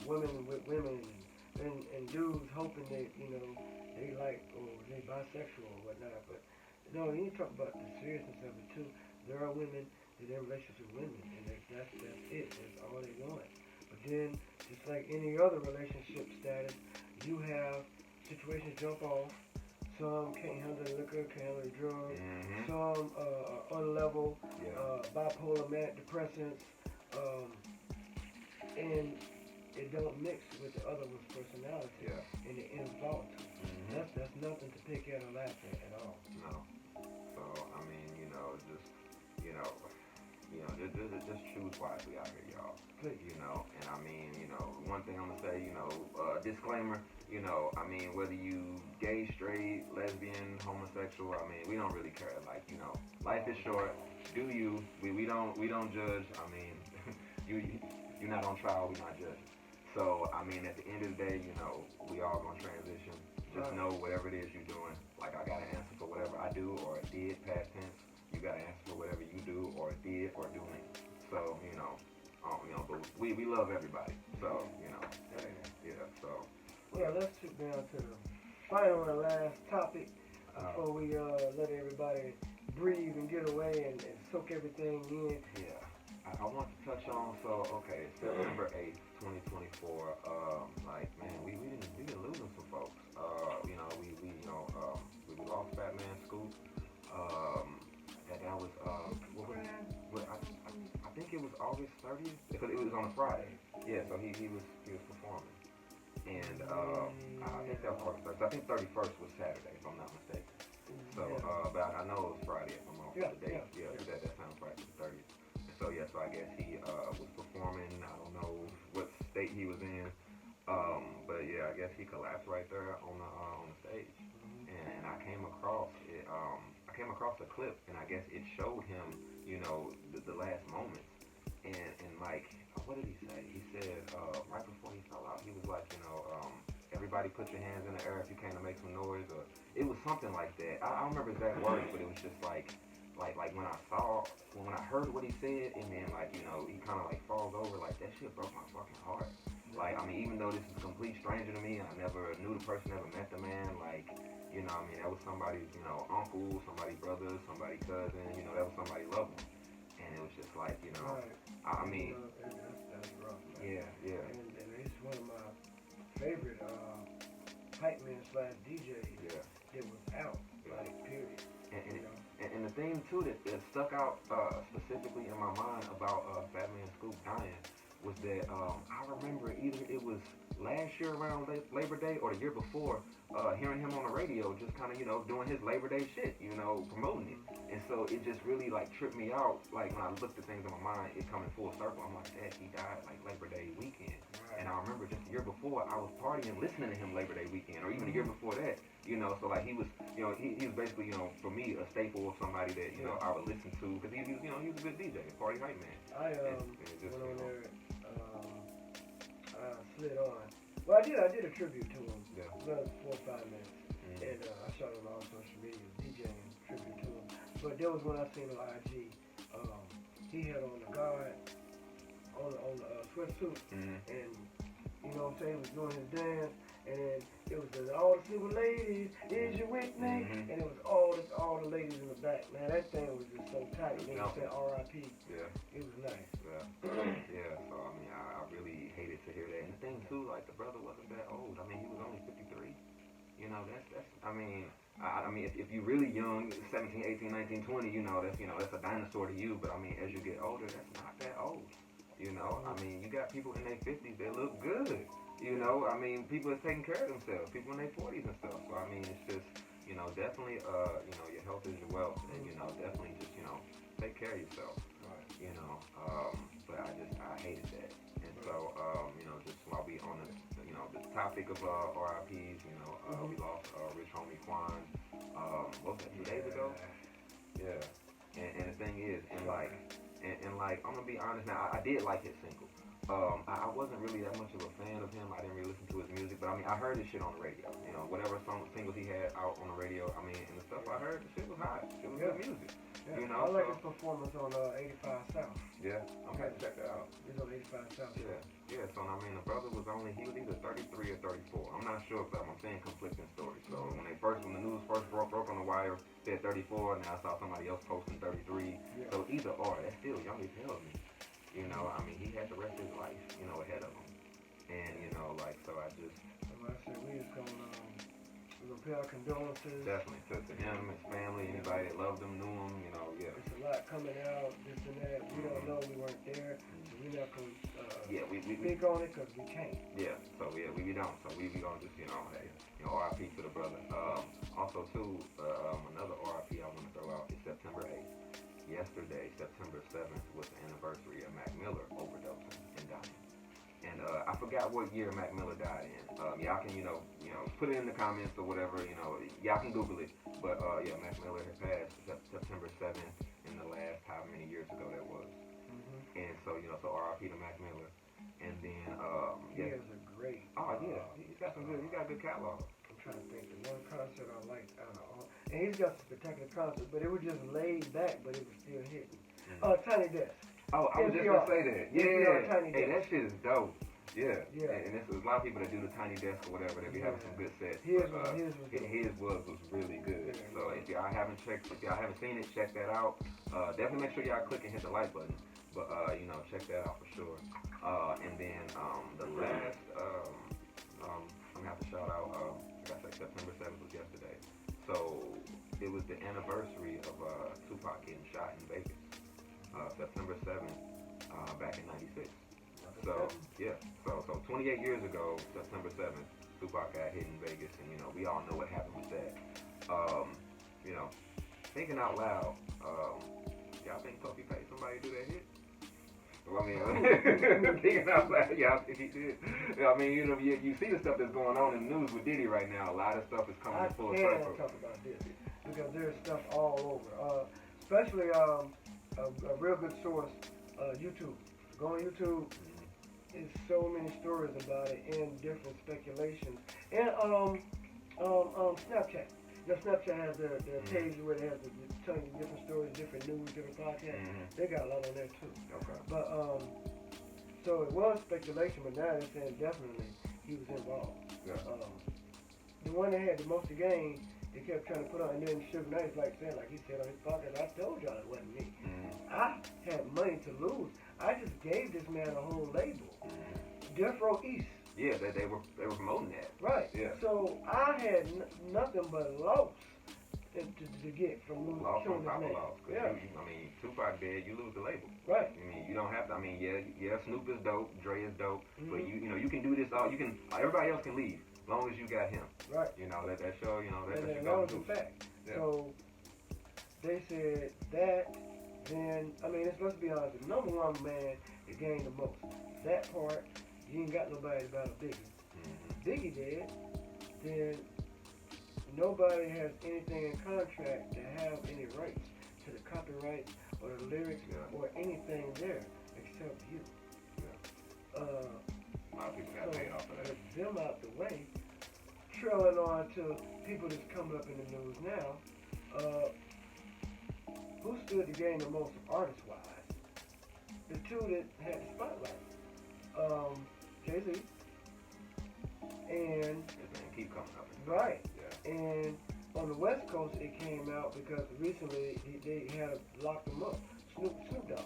Speaker 1: women with women, and dudes hoping that, you know, they like, or they bisexual or whatnot. But no, you need to talk about the seriousness of it too. There are women that in relationships with women, and that's it. That's all they want. But then, just like any other relationship status, you have situations jump off. Some can't handle the liquor, can't handle the drugs. Some unlevel, bipolar, manic depressants, and it don't mix with the other one's personality, and it ends volatile. That's nothing to pick at or laugh at all.
Speaker 2: No. So I mean, you know, just choose wisely out here, y'all.
Speaker 1: Please.
Speaker 2: You know, and I mean, you know, one thing I'm gonna say, you know, disclaimer, you know, I mean, whether you gay, straight, lesbian, homosexual, I mean, we don't really care. Like, you know, life is short. Do you? We don't judge. I mean, you're not on trial. We're not judging. So I mean, at the end of the day, you know, we all gonna transition. Just know whatever it is you're doing. Like, I got an answer for whatever I do or did, past tense. You got an answer for whatever you do or did or doing. So, you know, but we love everybody. So, you know, so.
Speaker 1: Well, let's sit down to the final and last topic before we let everybody breathe and get away and soak everything in.
Speaker 2: Yeah. I want to touch on, so, okay, September 8th, 2024, like, man, we've been losing some folks. You know, we lost Batman Scoop. That was, I think it was August 30th, because it was on a Friday. Yeah, so he was performing. And I think that was August 30th. I think 31st was Saturday, if I'm not mistaken. So, but I know it was Friday, if I'm off the date. Yeah, that sounds right, the 30th. So yeah, so I guess he was performing. I don't know what state he was in, but yeah, I guess he collapsed right there on the stage. And I came across it. I came across a clip, and I guess it showed him, you know, the last moments. And like, what did he say? He said right before he fell out, he was like, you know, everybody put your hands in the air if you came to make some noise, or it was something like that. I don't remember exact words, but it was just like when I heard what he said, and then, like, you know, he kind of like falls over, like, that shit broke my fucking heart. Like, I mean, even though this is a complete stranger to me, and I never knew the person, never met the man, like, you know, I mean, that was somebody's, you know, uncle, somebody's brother, somebody's cousin, you know, that was somebody loved him. And it was just like, you know, I mean,
Speaker 1: that's rough, man.
Speaker 2: Yeah.
Speaker 1: And it's one of my favorite hype men / DJs that was out, like, period.
Speaker 2: And the thing too that stuck out specifically in my mind about Fat Man Scoop dying was that I remember either it was last year around Labor Day or the year before, hearing him on the radio, just kind of, doing his Labor Day shit, promoting it. And so it just really, like, tripped me out. Like, when I looked at things in my mind, it coming full circle. I'm like, Dad, he died, like, Labor Day weekend. Right. And I remember just the year before, I was partying, listening to him Labor Day weekend, or even the year before that, So, like, he was, he was basically, for me, a staple of somebody that, I would listen to, because he was, he was a good DJ, a party hype man.
Speaker 1: I went on there, slid on. Well, I did a tribute to him.
Speaker 2: Yeah.
Speaker 1: About 4 or 5 minutes. And I shot it on all social media, DJing tribute to him. But there was one I seen on IG. He had on the guard on the sweatsuit, and you know what I'm saying, he was doing his dance, and then it was all the single ladies, is you with me? And it was all the ladies in the back. Man, that thing was just so tight. And he said R.I.P. Yeah. It was nice.
Speaker 2: Yeah. So I mean, I really hated to hear that. And the thing too, like, the brother wasn't that old. I mean, he was only 53. That's I mean, if you're really young, 17, 18, 19, 20, that's a dinosaur to you. But I mean, as you get older, that's not that old. I mean, you got people in their 50s that look good. I mean, people are taking care of themselves. People in their 40s and stuff. So I mean, it's just, definitely, your health is your wealth, and definitely just, take care of yourself. Right. But I hated that. And so, just while we on the topic of RIPs, we lost Rich Homie Quan. What was that, 2 days ago? Yeah. And the thing is, and I'm gonna be honest now, I did like his single. I wasn't really that much of a fan of him. I didn't really listen to his music, but I mean, I heard his shit on the radio. Whatever singles he had out on the radio, I mean, and the stuff I heard, the shit was hot. It was good music.
Speaker 1: Yeah. I like his performance on 85 South.
Speaker 2: Yeah, I'm gonna have to check that out.
Speaker 1: He's on 85 South.
Speaker 2: Yeah. So I mean, the brother was either 33 or 34. I'm not sure if I'm saying conflicting stories. So when the news first broke on the wire, said 34, and I saw somebody else posting 33. Yeah. So either or, that's still young as hell to me. I mean, he had the rest of his life, ahead of him. And, so I just...
Speaker 1: Like I said, we're gonna pay our condolences.
Speaker 2: Definitely, to him, his family, anybody that loved him, knew him, yeah.
Speaker 1: It's a lot coming out, this and that. We don't know, we weren't there. So we're not gonna
Speaker 2: we
Speaker 1: speak on it, because we can't.
Speaker 2: Yeah, so yeah, we don't. So we gonna just, hey, RIP to the brother. Also, too, another RIP I want to throw out is September 8th. Yesterday, September 7th, was the anniversary of Mac Miller overdosing and dying. And I forgot what year Mac Miller died in. Y'all can, put it in the comments or whatever, y'all can Google it. But yeah, Mac Miller had passed September 7th in the last how many years ago that was. And so, so RIP to Mac Miller. And then,
Speaker 1: he has a great...
Speaker 2: Oh, yeah, he's got a good catalog.
Speaker 1: I'm trying to think. The one concert I liked out of all... And he's got some spectacular concerts, but it was just laid back, but it was still hitting. Tiny Desk.
Speaker 2: Oh, I was just going to say that. Yeah.
Speaker 1: Tiny
Speaker 2: Hey,
Speaker 1: Desk.
Speaker 2: that shit is dope. Yeah. And there's a lot of people that do the Tiny Desk or whatever. They be having some good sets.
Speaker 1: His
Speaker 2: was really good. Yeah, so if y'all haven't seen it, check that out. Definitely make sure y'all click and hit the like button. But, check that out for sure. And then the last, I'm going to have to shout out, like I said, September 7th was yesterday. So it was the anniversary of Tupac getting shot in Vegas, September 7th, back in '96. So yeah, so 28 years ago, September 7th, Tupac got hit in Vegas, and we all know what happened with that. Thinking out loud, y'all think Puffy paid somebody to do that hit? Well, I mean, thinking out loud, y'all think he did? I mean, you see the stuff that's going on in the news with Diddy right now. A lot of stuff is coming in full circle.
Speaker 1: I can't talk about Diddy because there's stuff all over. Especially a real good source, YouTube. Go on YouTube. There's so many stories about it and different speculations. And Snapchat. Snapchat has their page where they have telling you different stories, different news, different podcasts. They got a lot on there too.
Speaker 2: Okay.
Speaker 1: But so it was speculation, but now they're saying definitely he was involved.
Speaker 2: Yeah.
Speaker 1: The one that had the most to gain, they kept trying to put on, and then Suge Knight, like he said on his podcast, I told y'all it wasn't me. I had money to lose. I just gave this man a whole label, Death Row East.
Speaker 2: Yeah, they were promoting that.
Speaker 1: Right.
Speaker 2: Yeah.
Speaker 1: So I had nothing but loss. to get from
Speaker 2: lost on
Speaker 1: killing
Speaker 2: top
Speaker 1: his
Speaker 2: of
Speaker 1: name.
Speaker 2: lost.
Speaker 1: Yeah.
Speaker 2: I mean, Tupac dead, you lose the label.
Speaker 1: Right.
Speaker 2: I mean, you don't have to. I mean, yeah, Snoop is dope, Dre is dope, but
Speaker 1: Mm-hmm.
Speaker 2: you can do this all. You can. Everybody else can leave, as long as you got him.
Speaker 1: Right.
Speaker 2: You know, that show. You know, that
Speaker 1: And
Speaker 2: should
Speaker 1: that
Speaker 2: go
Speaker 1: was
Speaker 2: to.
Speaker 1: a fact.
Speaker 2: Yeah.
Speaker 1: So they said that. Then I mean, let's be honest. The number one man that gained the most. That part, you ain't got nobody to battle Biggie.
Speaker 2: Mm-hmm.
Speaker 1: Biggie did. Then nobody has anything in contract to have any rights to the copyrights or the lyrics or anything there except you.
Speaker 2: Yeah. A lot of people got paid off of that.
Speaker 1: With them out the way, trailing on to people that's coming up in the news now. Who stood to gain the most artist-wise? The two that had the spotlight. Jay-Z. And
Speaker 2: Keep coming up.
Speaker 1: right.
Speaker 2: Yeah.
Speaker 1: And on the West Coast, it came out because recently they had locked him up. Snoop Dogg.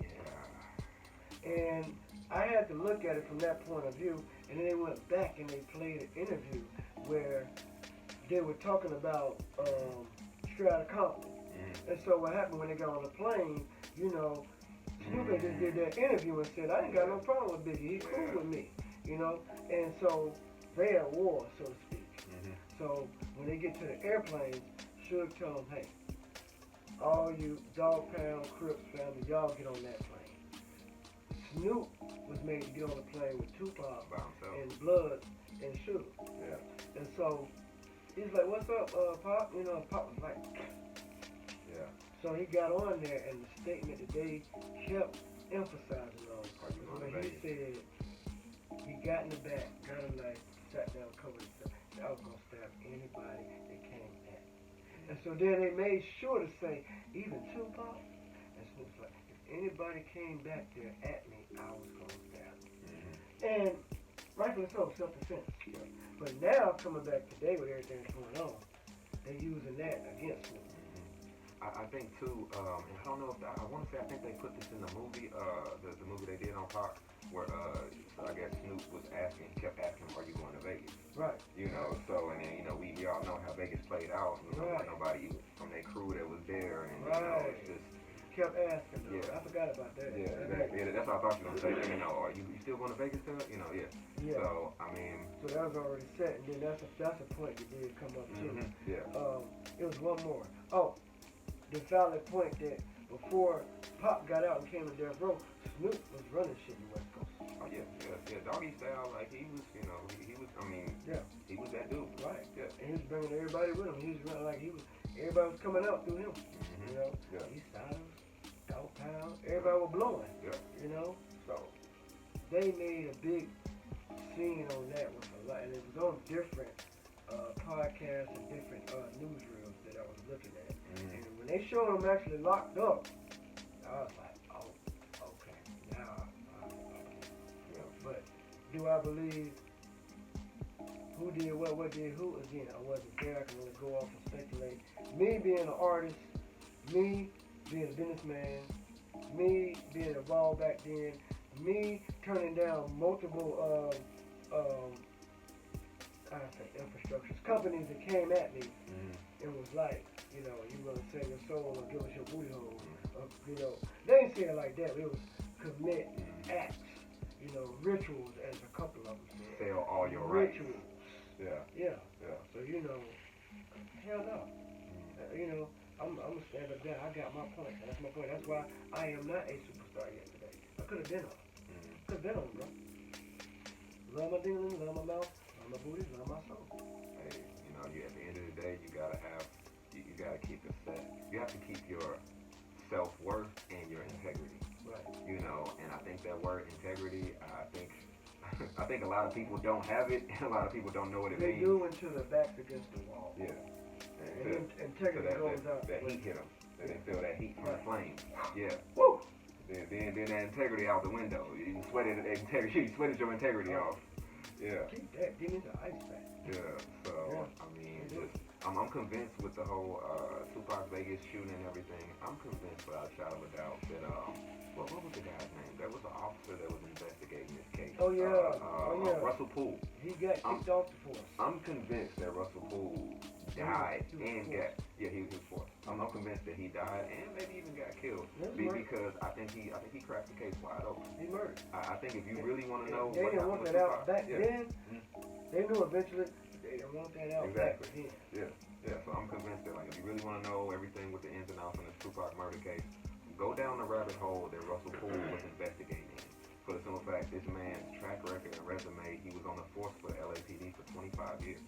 Speaker 2: Yeah.
Speaker 1: And I had to look at it from that point of view, and then they went back and they played an interview where they were talking about Strata Compton. And so what happened when they got on the plane, Snoop just did that interview and said, I ain't got no problem with Biggie. He's cool with me, And so they at war, so to speak. So when they get to the airplanes, Suge told them, hey, all you Dog Pound, Crips family, y'all get on that plane. Snoop was made to get on the plane with Tupac and Blood and Suge.
Speaker 2: Yeah.
Speaker 1: And so he's like, what's up, Pop? Pop was like,
Speaker 2: yeah.
Speaker 1: So he got on there, and the statement that they kept emphasizing on was when he said he got in the back, got a knife, sat down, covered himself. I was going to stab anybody that came at me. And so then they made sure to say, even Tupac, and Snoop's like, if anybody came back there at me, I was going to stab them. And rightfully so, self-defense. But now, coming back today with everything that's going on, they're using that against Snoop.
Speaker 2: I think too, and I don't know if I want to say I think they put this in the movie, the movie they did on Pac, where I guess Snoop was kept asking, "Are you going to Vegas?"
Speaker 1: Right.
Speaker 2: So and then we all know how Vegas played out.
Speaker 1: Right.
Speaker 2: Nobody from their crew that was there, and it's just
Speaker 1: kept asking. Though.
Speaker 2: Yeah.
Speaker 1: I forgot about that.
Speaker 2: Yeah, exactly. That's what I thought you were gonna say. Are you still going to Vegas still? Yeah.
Speaker 1: Yeah.
Speaker 2: So I mean.
Speaker 1: So that was already set, and then that's a point that did come up too.
Speaker 2: Yeah.
Speaker 1: It was one more. Oh. The valid point that before Pop got out and came to Death Row, Snoop was running shit in the West Coast.
Speaker 2: Oh yeah. Doggy style, like he was, he was. I mean, he was that dude.
Speaker 1: Right.
Speaker 2: Yeah.
Speaker 1: And he was bringing everybody with him. He was running like everybody was coming out through him.
Speaker 2: Yeah.
Speaker 1: East Siders, Dog Pound, everybody was blowing.
Speaker 2: Yeah.
Speaker 1: So they made a big scene on that with a lot, and it was on different podcasts and different newsreels that I was looking at. And when they showed him actually locked up, I was like, oh, okay, now But do I believe who did what did who? Again, I wasn't there. I can only go off and speculate. Me being an artist, me being a businessman, me being involved back then, me turning down multiple infrastructures, companies that came at me and was like, you gonna sell your soul or give us your booty hole. They didn't say it like that. It was commit acts, rituals, as a couple of them said.
Speaker 2: Sell all your
Speaker 1: rituals.
Speaker 2: Rights.
Speaker 1: Yeah. So hell no. I'm gonna stand up there. I got my point. That's my point. That's why I am not a superstar yet today. I could have been on. Could have been on, bro. Love my dealings, love my mouth, love my booty, love my soul.
Speaker 2: Hey, at the end of the day, you gotta keep it set. You have to keep your self-worth and your integrity.
Speaker 1: Right.
Speaker 2: And I think that word integrity, I think a lot of people don't have it, and a lot of people don't know what it means.
Speaker 1: They do until their back's against the wall.
Speaker 2: Yeah.
Speaker 1: And integrity goes out.
Speaker 2: That heat hit them. They feel that heat from the flame. Yeah.
Speaker 1: Woo!
Speaker 2: Then that integrity out the window. You sweated your integrity off. Yeah.
Speaker 1: Keep that. Give me the ice back.
Speaker 2: Yeah. So I mean, I'm convinced with the whole Tupac Vegas shooting and everything. I'm convinced without a shadow of a doubt that what was the guy's name? There was an officer that was investigating this case.
Speaker 1: Oh yeah.
Speaker 2: Russell Poole.
Speaker 1: He got kicked off the force.
Speaker 2: I'm convinced that Russell Poole died and got he was forced. I'm convinced that he died and maybe even got killed because I think he cracked the case wide open.
Speaker 1: He murdered.
Speaker 2: I think if you really want to know
Speaker 1: they
Speaker 2: what
Speaker 1: didn't want that out back then. They knew eventually they didn't want that out back then.
Speaker 2: Yeah. So I'm convinced that if you really want to know everything with the ins and outs on this Tupac murder case, go down the rabbit hole that Russell Poole was investigating. For the simple fact, this man's track record and resume, he was on the force for the LAPD for 25 years.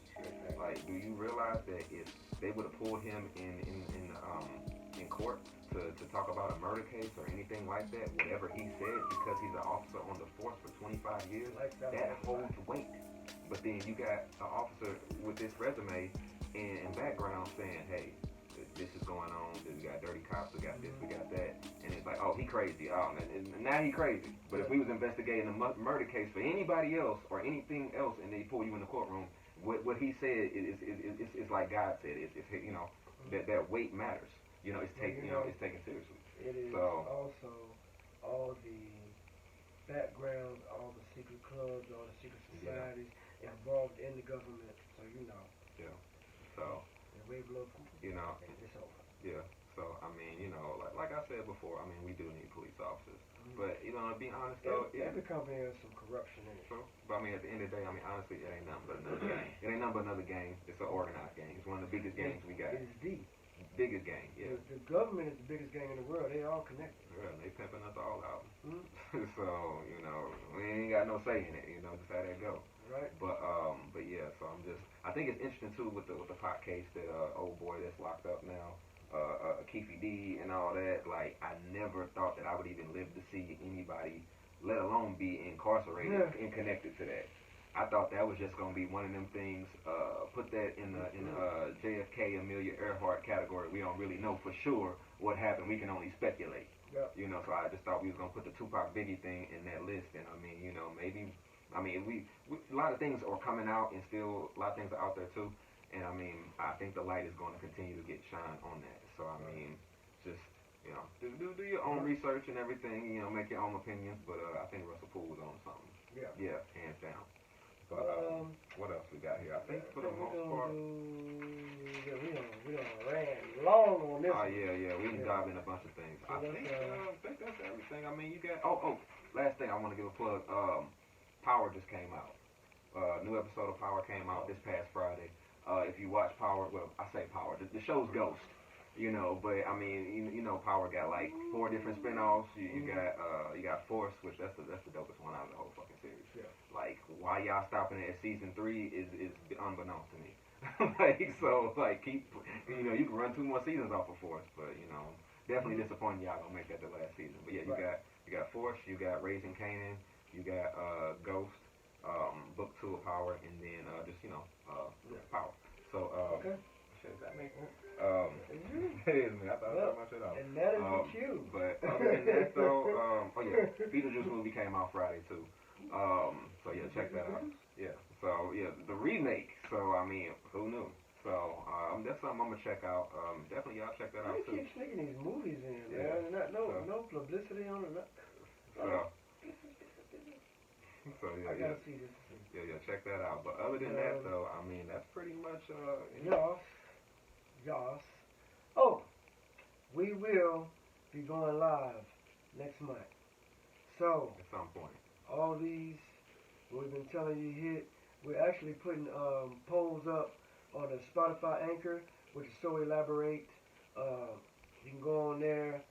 Speaker 2: Do you realize that if they would have pulled him in court to talk about a murder case or anything like that, whatever he said, because he's an officer on the force for 25 years, that holds weight. But then you got an officer with this resume and background saying, hey, this is going on, we got dirty cops, we got this, we got that, and it's like, oh, he crazy, now he crazy. But if we was investigating a murder case for anybody else or anything else, and they pull you in the courtroom, what he said is like God said, that weight matters. It's taken seriously.
Speaker 1: It is also all the backgrounds, all the secret clubs, all the secret societies involved in the government, so
Speaker 2: Yeah. So.
Speaker 1: It's over.
Speaker 2: Yeah. So like I said before, we do need police officers. But to be honest though,
Speaker 1: every company has some corruption in it.
Speaker 2: True. But at the end of the day, honestly, it ain't nothing but another game. It ain't nothing but another game. It's an organized game. It's one of the biggest games we got.
Speaker 1: It's the
Speaker 2: biggest game. Yeah.
Speaker 1: The government is the biggest gang in the world. They all connected.
Speaker 2: Yeah, they pimping us all out. So we ain't got no say in it. Just how that go.
Speaker 1: Right.
Speaker 2: But yeah. So I think it's interesting too with the pot case that old boy that's locked up now, Keefy D and all that. Like I never thought that I would even live to see anybody, let alone be incarcerated and connected to that. I thought that was just gonna be one of them things. Put that in the JFK Amelia Earhart category. We don't really know for sure what happened. We can only speculate.
Speaker 1: Yep.
Speaker 2: So I just thought we was gonna put the Tupac Biggie thing in that list. And maybe. We a lot of things are coming out, and still a lot of things are out there too. And I think the light is going to continue to get shine on that. So just do your own research and everything. Make your own opinions. But I think Russell Poole was on something. Yeah, hands down. But what else we got here? I think for the most part,
Speaker 1: we don't ran long on this.
Speaker 2: Oh yeah, we can dive in a bunch of things.
Speaker 1: So
Speaker 2: I think that's everything. You got last thing I want to give a plug. Power just came out. New episode of Power came out this past Friday. If you watch Power, well, I say Power, the show's Ghost, but Power got like 4 different spinoffs. You got Force, which that's the dopest one out of the whole fucking series.
Speaker 1: Yeah.
Speaker 2: Like, why y'all stopping at season 3 is unbeknownst to me. Keep, you can run 2 more seasons off of Force, but definitely disappointed y'all gonna make that the last season. But yeah, you got Force, you got Raising Kanan. You got Ghost, book 2 of Power, and then Power. So shit, is that me? It is me. I thought I was talking about shit off.
Speaker 1: And that is the cue.
Speaker 2: But other than that though, Beetlejuice movie came out Friday too. So yeah, check that out. Yeah. So yeah, the remake. So who knew? So that's something I'm gonna check out. Definitely y'all check that out too.
Speaker 1: They keep sneaking these movies in, man. No publicity on it.
Speaker 2: So
Speaker 1: I gotta see this.
Speaker 2: Yeah, check that out. But other than that, though, that's pretty much.
Speaker 1: Yas. Oh, we will be going live next month. So
Speaker 2: at some point,
Speaker 1: all these we've been telling you hit. We're actually putting polls up on the Spotify Anchor, which is So Elaborate. You can go on there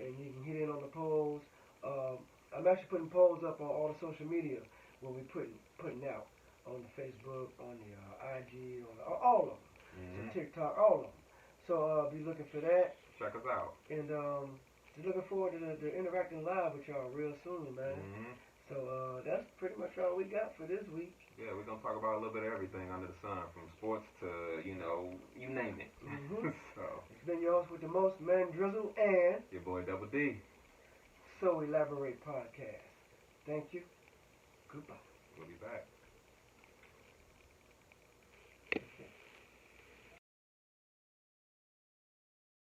Speaker 1: and you can hit in on the polls. I'm actually putting polls up on all the social media where we're putting out on the Facebook, on the IG, on all of them, so TikTok, all of them. So be looking for that.
Speaker 2: Check us out.
Speaker 1: And just looking forward to interacting live with y'all real soon, man. So that's pretty much all we got for this week.
Speaker 2: Yeah, we're gonna talk about a little bit of everything under the sun, from sports to you name it. So
Speaker 1: it's been yours with the most, Man Drizzle, and
Speaker 2: your boy Double D.
Speaker 1: So Elaborate Podcast. Thank you. Goodbye.
Speaker 2: We'll be back.